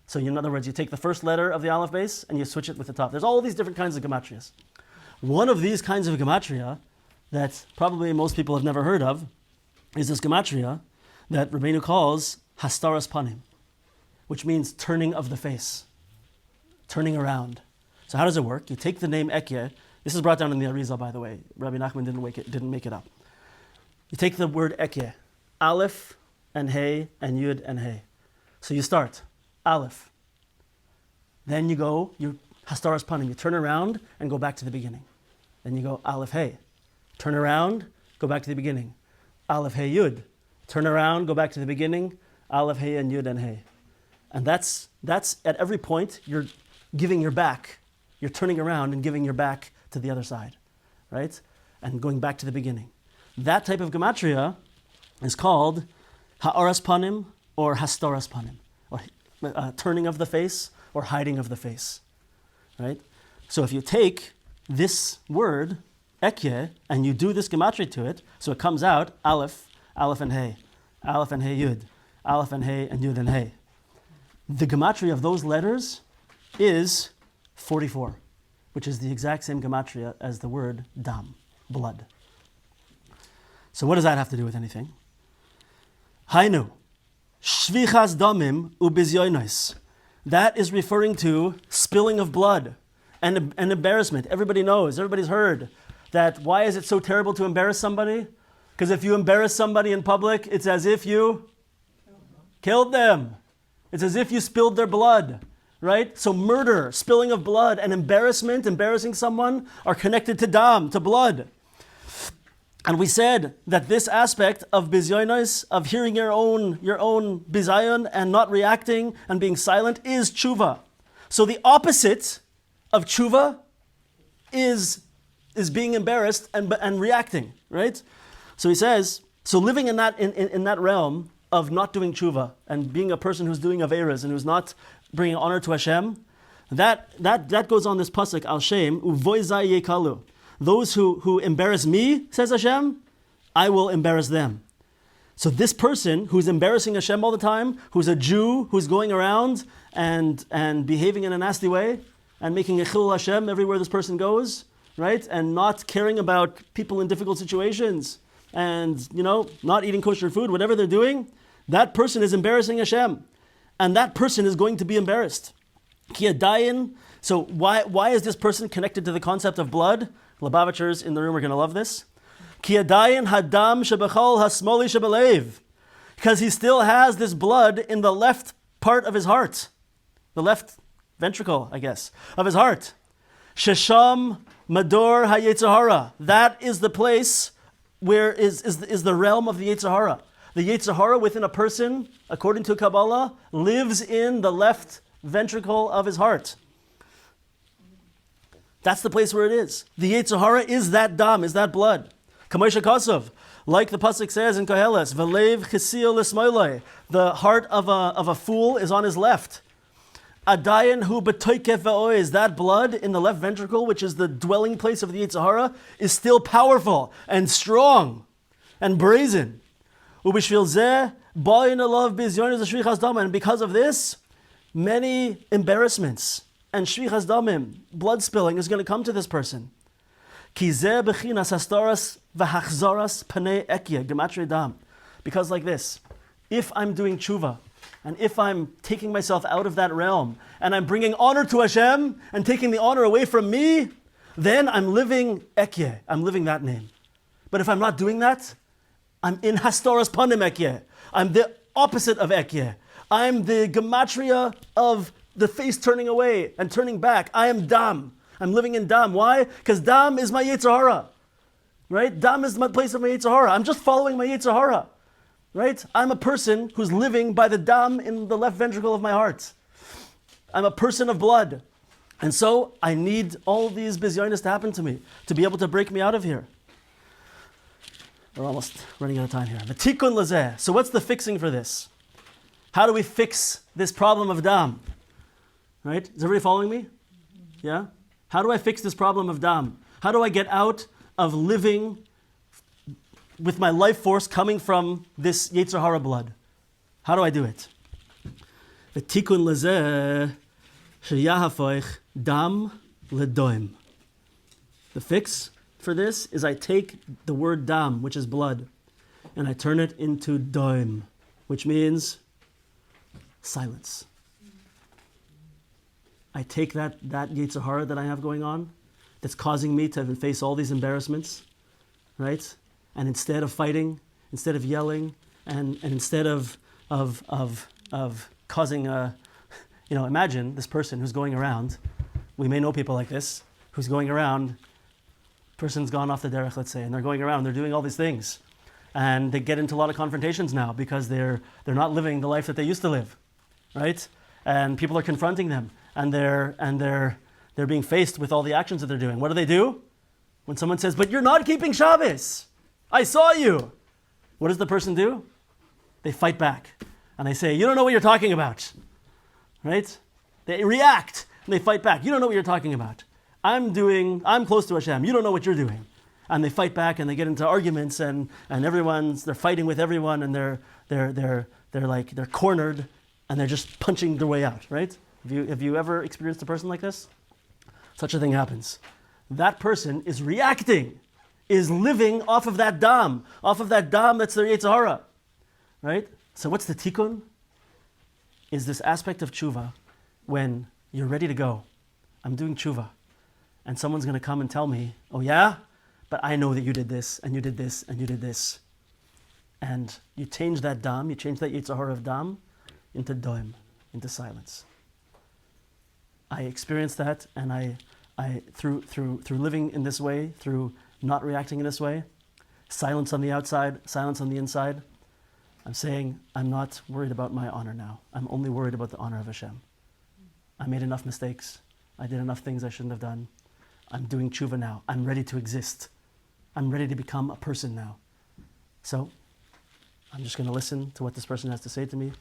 So in other words, you take the first letter of the aleph base and you switch it with the taf. There's all these different kinds of gematrias. One of these kinds of gematria that probably most people have never heard of is this gematria that Rabbeinu calls hastaras panim, which means turning of the face. turning around. So how does it work? You take the name Ekye. This is brought down in the Arizal, by the way. Rabbi Nachman didn't make it up. You take the word Ekye, Aleph and Hey and Yud and Hey. So you start, Aleph. Then you go, you Hastaras Panim, you turn around and go back to the beginning. Then you go Aleph Hey. Turn around, go back to the beginning. Aleph Hey Yud. Turn around, go back to the beginning. Aleph Hey and Yud and Hey. And that's at every point you're giving your back. You're turning around and giving your back to the other side, right? And going back to the beginning. That type of gematria is called ha'aras panim or hastaras panim, or turning of the face or hiding of the face, right? So if you take this word, ekye, and you do this gematria to it, so it comes out aleph, aleph and hey, aleph and hey yud, aleph and hey and yud and hey. The gematria of those letters is 44, which is the exact same gematria as the word dam, blood. So what does that have to do with anything? Hainu, shvichas damim ubizyonos. That is referring to spilling of blood and embarrassment. Everybody knows, everybody's heard that why is it so terrible to embarrass somebody? Because if you embarrass somebody in public, it's as if you killed them. It's as if you spilled their blood, right? So murder, spilling of blood, and embarrassment, embarrassing someone, are connected to dam, to blood. And we said that this aspect of bizyonos, of hearing your own bizayon and not reacting and being silent, is teshuvah. So the opposite of teshuvah is being embarrassed and reacting, right? So he says, so living in that realm of not doing teshuvah and being a person who's doing averas and who's not bringing honor to Hashem, that goes on this pasuk al shem uvoizai yekalu. Those who embarrass me, says Hashem, I will embarrass them. So this person who's embarrassing Hashem all the time, who's a Jew, who's going around and behaving in a nasty way, and making a chilul Hashem everywhere this person goes, right? And not caring about people in difficult situations, and not eating kosher food, whatever they're doing, that person is embarrassing Hashem. And that person is going to be embarrassed. Ki adayin. So why is this person connected to the concept of blood? Lubavitchers in the room are going to love this. Ki adayin hadam shebechol hasmoli shebelev. Because he still has this blood in the left part of his heart. The left ventricle, I guess, of his heart. Shesham mador hayetzahara. That is the place where is the realm of the Yetzirah. The Yetzirah within a person, according to Kabbalah, lives in the left ventricle of his heart. That's the place where it is. The Yetzirah is that dam, is that blood. Kamosha Kosov, like the pasuk says in Koheles, Velev Chisiel Lismoilai, the heart of a fool is on his left. Adayin hu betoikef ve'oiz, that blood in the left ventricle, which is the dwelling place of the Yetzirah, is still powerful and strong and brazen. Ubishvil zeh ba'in alav bizyonis shvichas damim, and because of this, many embarrassments and shvichas damim, blood spilling, is going to come to this person. Ki zeh bechinas hastaras v'hachzaras panei ekye gematria dam. Because like this, if I'm doing teshuvah, and if I'm taking myself out of that realm, and I'm bringing honor to Hashem, and taking the honor away from me, then I'm living ekye, I'm living that name. But if I'm not doing that, I'm in hastaras panim ekye. I'm the opposite of ekye. I'm the gematria of the face turning away and turning back. I am dam. I'm living in dam. Why? Because dam is my Yetzirah. Right? Dam is my place of my Yetzirah. I'm just following my Yetzirah. Right? I'm a person who's living by the dam in the left ventricle of my heart. I'm a person of blood. And so I need all these bizyonis to happen to me to be able to break me out of here. We're almost running out of time here. V'tikun lazeh. So what's the fixing for this? How do we fix this problem of dam? Right? Is everybody following me? Yeah? How do I fix this problem of dam? How do I get out of living with my life force coming from this Yetzirah blood? How do I do it? V'tikun lazeh sheyahafoich dam ledoim. The fix for this is I take the word dam, which is blood, and I turn it into doim, which means silence. I take that Yetzer Hara that I have going on, that's causing me to face all these embarrassments, right? And instead of fighting, instead of yelling, and instead of causing a, imagine this person who's going around, we may know people like this, who's going around, person's gone off the derech, let's say, and they're going around, they're doing all these things. And they get into a lot of confrontations now because they're not living the life that they used to live, right? And people are confronting them, and they're being faced with all the actions that they're doing. What do? When someone says, "But you're not keeping Shabbos, I saw you," what does the person do? They fight back, and they say, "You don't know what you're talking about," right? They react and they fight back. "You don't know what you're talking about. I'm close to Hashem. You don't know what you're doing." And they fight back and they get into arguments and they're fighting with everyone and they're cornered and they're just punching their way out, right? Have you ever experienced a person like this? Such a thing happens. That person is reacting, is living off of that dam that's their Yetzer Hara, right? So what's the tikkun? Is this aspect of Teshuvah when you're ready to go. I'm doing Teshuvah. And someone's going to come and tell me, "Oh yeah? But I know that you did this, and you did this, and you did this." And you change that dam, you change that Yetzer Hara of dam into doim, into silence. I experienced that, and I through living in this way, through not reacting in this way, silence on the outside, silence on the inside, I'm saying, I'm not worried about my honor now. I'm only worried about the honor of Hashem. I made enough mistakes. I did enough things I shouldn't have done. I'm doing Teshuvah now. I'm ready to exist. I'm ready to become a person now. So, I'm just going to listen to what this person has to say to me,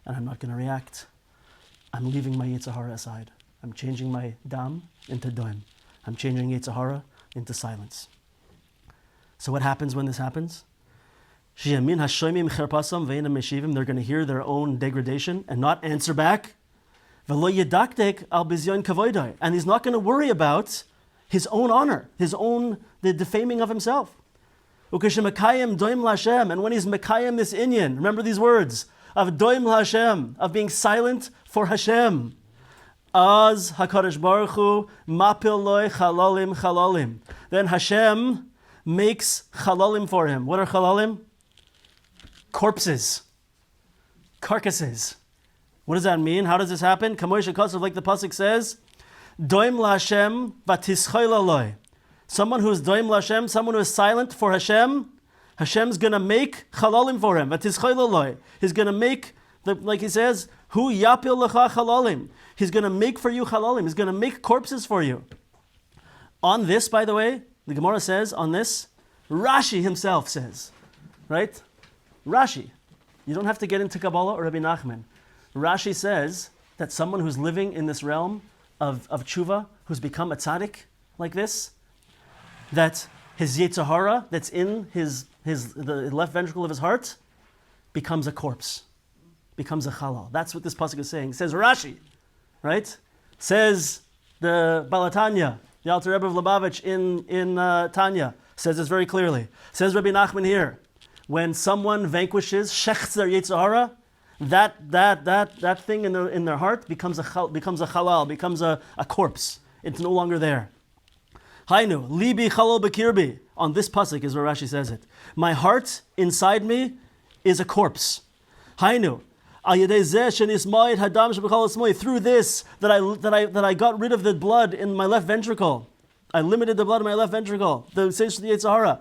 and I'm not going to react. I'm leaving my Yetzer Hara aside. I'm changing my dam into doim. I'm changing Yetzer Hara into silence. So what happens when this happens? They're going to hear their own degradation and not answer back. And he's not going to worry about his own honor, the defaming of himself. And when he's Mekayim this inyan, remember these words, of doim Hashem, of being silent for Hashem. Az HaKadosh Baruch Hu mapil loy chalalim chalalim. Then Hashem makes chalalim for him. What are chalalim? Corpses. Carcasses. What does that mean? How does this happen? Kamoy shekosov, like the pasuk says, doim laHashem v'tischol aloi. Someone who is doim laHashem, someone who is silent for Hashem, Hashem's going to make chalalim for him. V'tischol aloi. He's going to make, like he says, hu yapil lecha chalalim. He's going to make for you chalalim. He's going to make corpses for you. On this, by the way, the Gemara says, on this, Rashi himself says, right? Rashi. You don't have to get into Kabbalah or Rabbi Nachman. Rashi says that someone who's living in this realm of Teshuvah, who's become a tzaddik like this, that his Yetzer Hara that's in the left ventricle of his heart becomes a corpse, becomes a chalal. That's what this pasuk is saying. It says Rashi, right? Says the Balatanya, the Alter Rebbe of Lubavitch in Tanya, says this very clearly. Says Rabbi Nachman here, when someone vanquishes, shechts their Yetzer Hara, that thing in their heart becomes a chalal, becomes a corpse. It's no longer there. Hainu, libi chalal bekirbi. On this pasuk is where Rashi says it. My heart inside me is a corpse. Hainu, through this that I got rid of the blood in my left ventricle. I limited the blood in my left ventricle. The Yetzer Hara.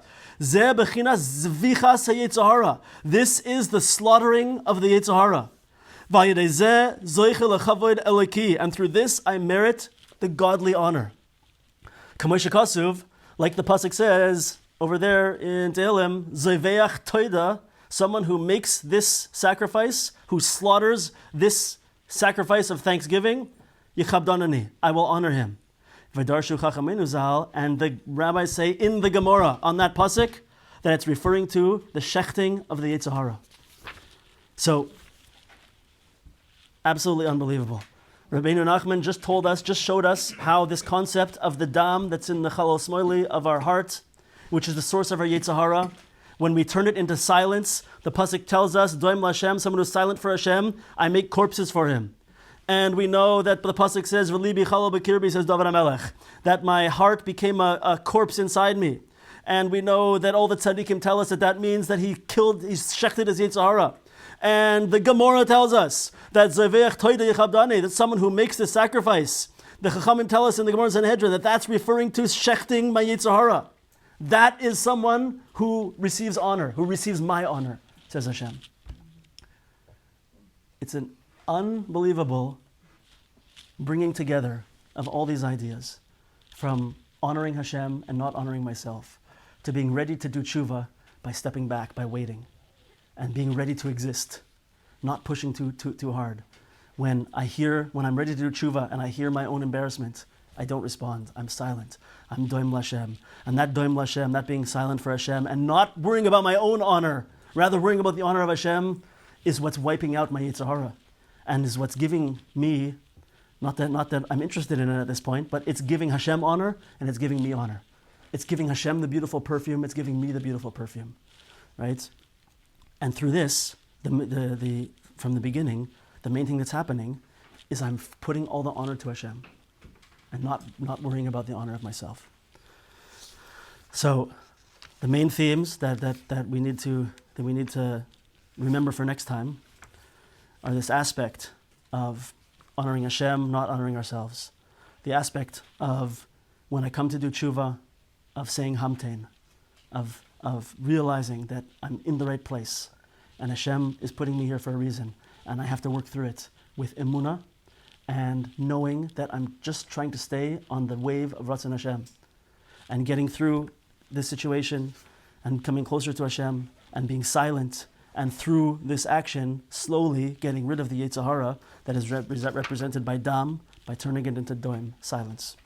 This is the slaughtering of the Yetzer Hara. And through this I merit the godly honor. Like the pasuk says over there in Tehillim, Zeveach Toida, someone who makes this sacrifice, who slaughters this sacrifice of thanksgiving, Yichabdanani, I will honor him. V'darshu Chachamenu Zal, and the rabbis say in the Gemara on that pasuk that it's referring to the shechting of the Yetzer Hara. So, absolutely unbelievable. Rabbeinu Nachman just showed us how this concept of the dam that's in the chalal smoili of our heart, which is the source of our Yetzer Hara, when we turn it into silence, the pasuk tells us, Doim Lashem, someone who's silent for Hashem, I make corpses for him. And we know that the pasuk says, "V'libi chalo b'kirbi," says David HaMelech, that my heart became a corpse inside me. And we know that all the tzaddikim tell us that that means that he shechted his Yetzer Hara. And the Gemara tells us that Zavech Toida Yechabdane, that someone who makes the sacrifice, the Chachamim tell us in the Gemara Sanhedrin that that's referring to shechting my Yetzer Hara. That is someone who receives honor, who receives my honor, says Hashem. It's an unbelievable bringing together of all these ideas, from honoring Hashem and not honoring myself, to being ready to do teshuvah by stepping back, by waiting, and being ready to exist, not pushing too hard. When I'm ready to do teshuvah and I hear my own embarrassment, I don't respond. I'm silent. I'm doim l'Hashem. And that doim l'Hashem, that being silent for Hashem and not worrying about my own honor, rather worrying about the honor of Hashem, is what's wiping out my Yetzer Hara, and is what's giving me, not that I'm interested in it at this point, but it's giving Hashem honor and it's giving me honor. It's giving Hashem the beautiful perfume, it's giving me the beautiful perfume, right? And through this, from the beginning, the main thing that's happening is I'm putting all the honor to Hashem and not worrying about the honor of myself. So the main themes that we need to remember for next time are this aspect of honoring Hashem, not honoring ourselves. The aspect of when I come to do teshuvah, of saying Hamtein, of realizing that I'm in the right place and Hashem is putting me here for a reason and I have to work through it with emunah and knowing that I'm just trying to stay on the wave of Ratzon Hashem and getting through this situation and coming closer to Hashem and being silent, and through this action slowly getting rid of the Yetzer Hara that is represented by dam, by turning it into doim, silence.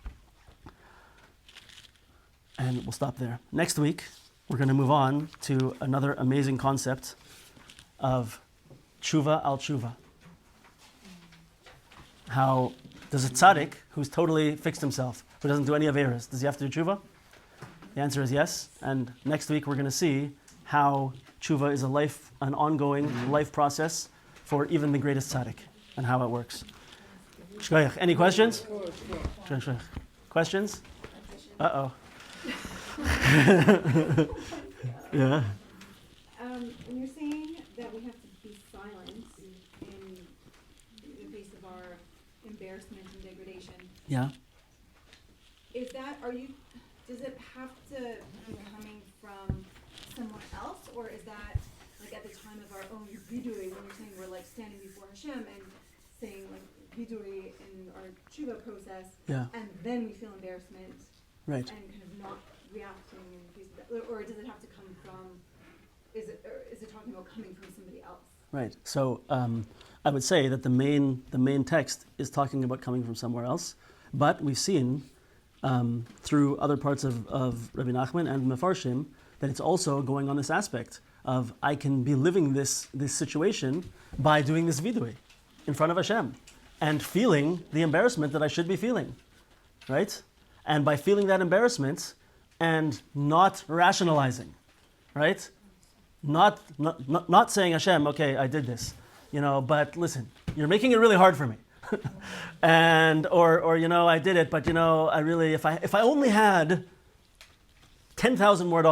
And we'll stop there. Next week, we're going to move on to another amazing concept of teshuvah al teshuvah. How does a tzaddik who's totally fixed himself, who doesn't do any averas, does he have to do teshuvah? The answer is yes. And next week, we're going to see how teshuvah is an ongoing life process for even the greatest tzaddik, and how it works. Shkoyach. Any questions? Questions? Uh-oh. Yeah. When you're saying that we have to be silent in the face of our embarrassment and degradation, Yeah. does it have to be coming from someone else, or is that like at the time of our own vidui, when you're saying we're like standing before Hashem and saying like vidui in our teshuvah process, Yeah. and then we feel embarrassment, Right. and kind of not reacting in the face of that, or does it have to come from? Is it talking about coming from somebody else? Right. So I would say that the main text is talking about coming from somewhere else, but we've seen through other parts of Rabbi Nachman and Mefarshim that it's also going on this aspect of I can be living this situation by doing this vidui in front of Hashem and feeling the embarrassment that I should be feeling, right? And by feeling that embarrassment and not rationalizing, right? Not saying, Hashem, okay, I did this, but listen, you're making it really hard for me. And or I did it, but I really, if I only had $10,000 more,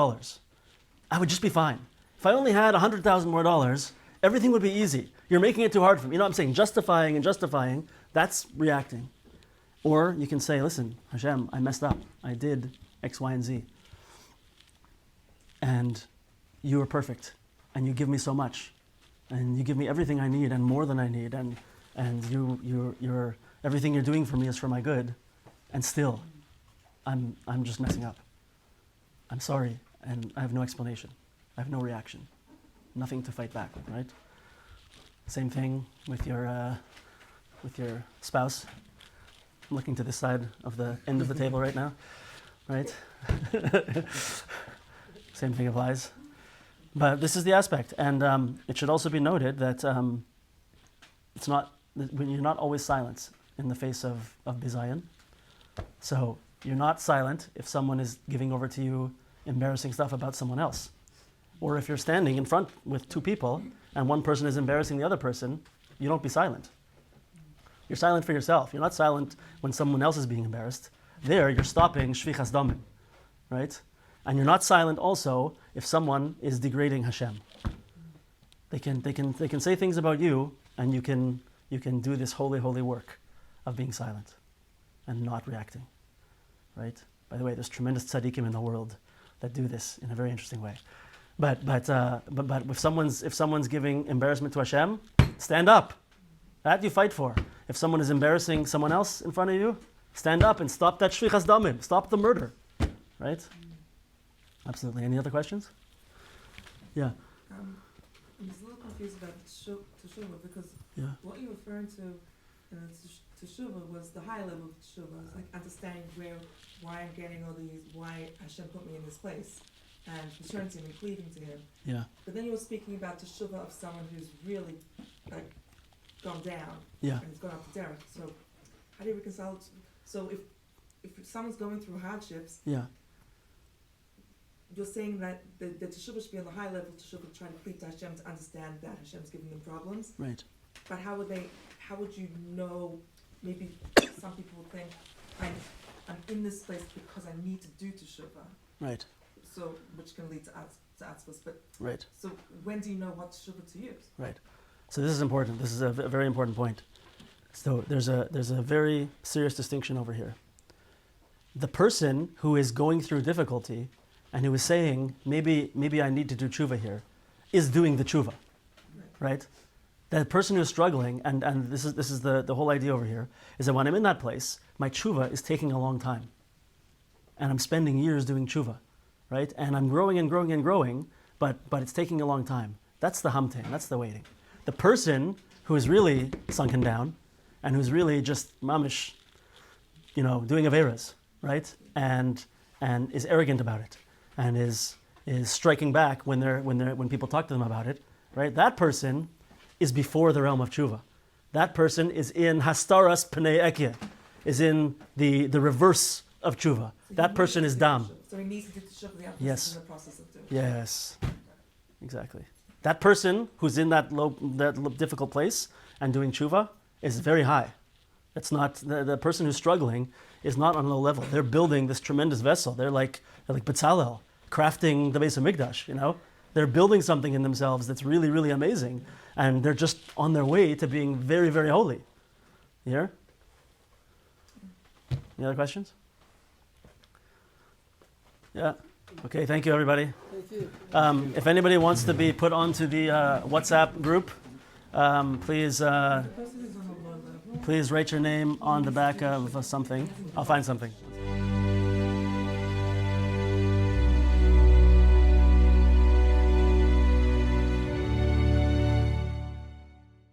I would just be fine. If I only had $100,000 more, everything would be easy. You're making it too hard for me. I'm saying justifying, that's reacting. Or you can say, listen, Hashem, I messed up. I did X, Y, and Z. And you are perfect. And you give me so much. And you give me everything I need and more than I need. And you're everything you're doing for me is for my good. And still, I'm just messing up. I'm sorry. And I have no explanation. I have no reaction. Nothing to fight back with, right? Same thing with your spouse. I'm looking to this side of the end of the table right now, right? Same thing applies. But this is the aspect. And it should also be noted that you're not always silent in the face of bizayon. So you're not silent if someone is giving over to you embarrassing stuff about someone else. Or if you're standing in front with two people and one person is embarrassing the other person, you don't be silent. You're silent for yourself. You're not silent when someone else is being embarrassed. There, you're stopping shvichas damim, right? And you're not silent also if someone is degrading Hashem. They can say things about you, and you can do this holy work of being silent and not reacting, right? By the way, there's tremendous tzaddikim in the world that do this in a very interesting way. But if someone's giving embarrassment to Hashem, stand up. That you fight for. If someone is embarrassing someone else in front of you, stand up and stop that shvichas damim. Stop the murder, right? Absolutely. Any other questions? Yeah. I'm just a little confused about Teshuvah because what you're referring to in Teshuvah was the high level of Teshuvah. It's like understanding why I'm getting all these, why Hashem put me in this place, and returning to Him and cleaving to Him. Yeah. But then you were speaking about Teshuvah of someone who's really like gone down Yeah. and has gone up to derech. So how do you reconcile it? So if someone's going through hardships, Yeah. you're saying that the Teshuvah should be on the high level Teshuvah, trying to cleave to Hashem to understand that Hashem's giving them problems. Right. But how would you know, maybe some people would think, I'm in this place because I need to do Teshuvah. Right. So, which can lead to atzvos. But Right. so when do you know what Teshuvah to use? Right. So this is important. This is a very important point. So there's a very serious distinction over here. The person who is going through difficulty and who is saying, maybe I need to do tshuva here, is doing the tshuva, right? That person who is struggling, and this is the whole idea over here, is that when I'm in that place, my tshuva is taking a long time. And I'm spending years doing tshuva, right? And I'm growing and growing and growing, but it's taking a long time. That's the hamtein, that's the waiting. The person who is really sunken down, and who's really just mamish, doing averas, right? And is arrogant about it, and is striking back when people talk to them about it, right? That person is before the realm of tshuva. That person is in hastaras pnei ekya, is in the reverse of tshuva. So that person is dam. So he needs to do Teshuvah, the opposite Yes. in the process of doing. Yes, exactly. That person who's in that difficult place and doing tshuva is very high. It's not the person who's struggling is not on a low level. They're building this tremendous vessel. They're like Bezalel, crafting the Beis Hamikdash. They're building something in themselves that's really, really amazing, and they're just on their way to being very, very holy. You hear? Any other questions? Yeah. Okay. Thank you, everybody. Thank you. If anybody wants to be put onto the WhatsApp group, please. The person who's on the low level. Please write your name on the back of something. I'll find something.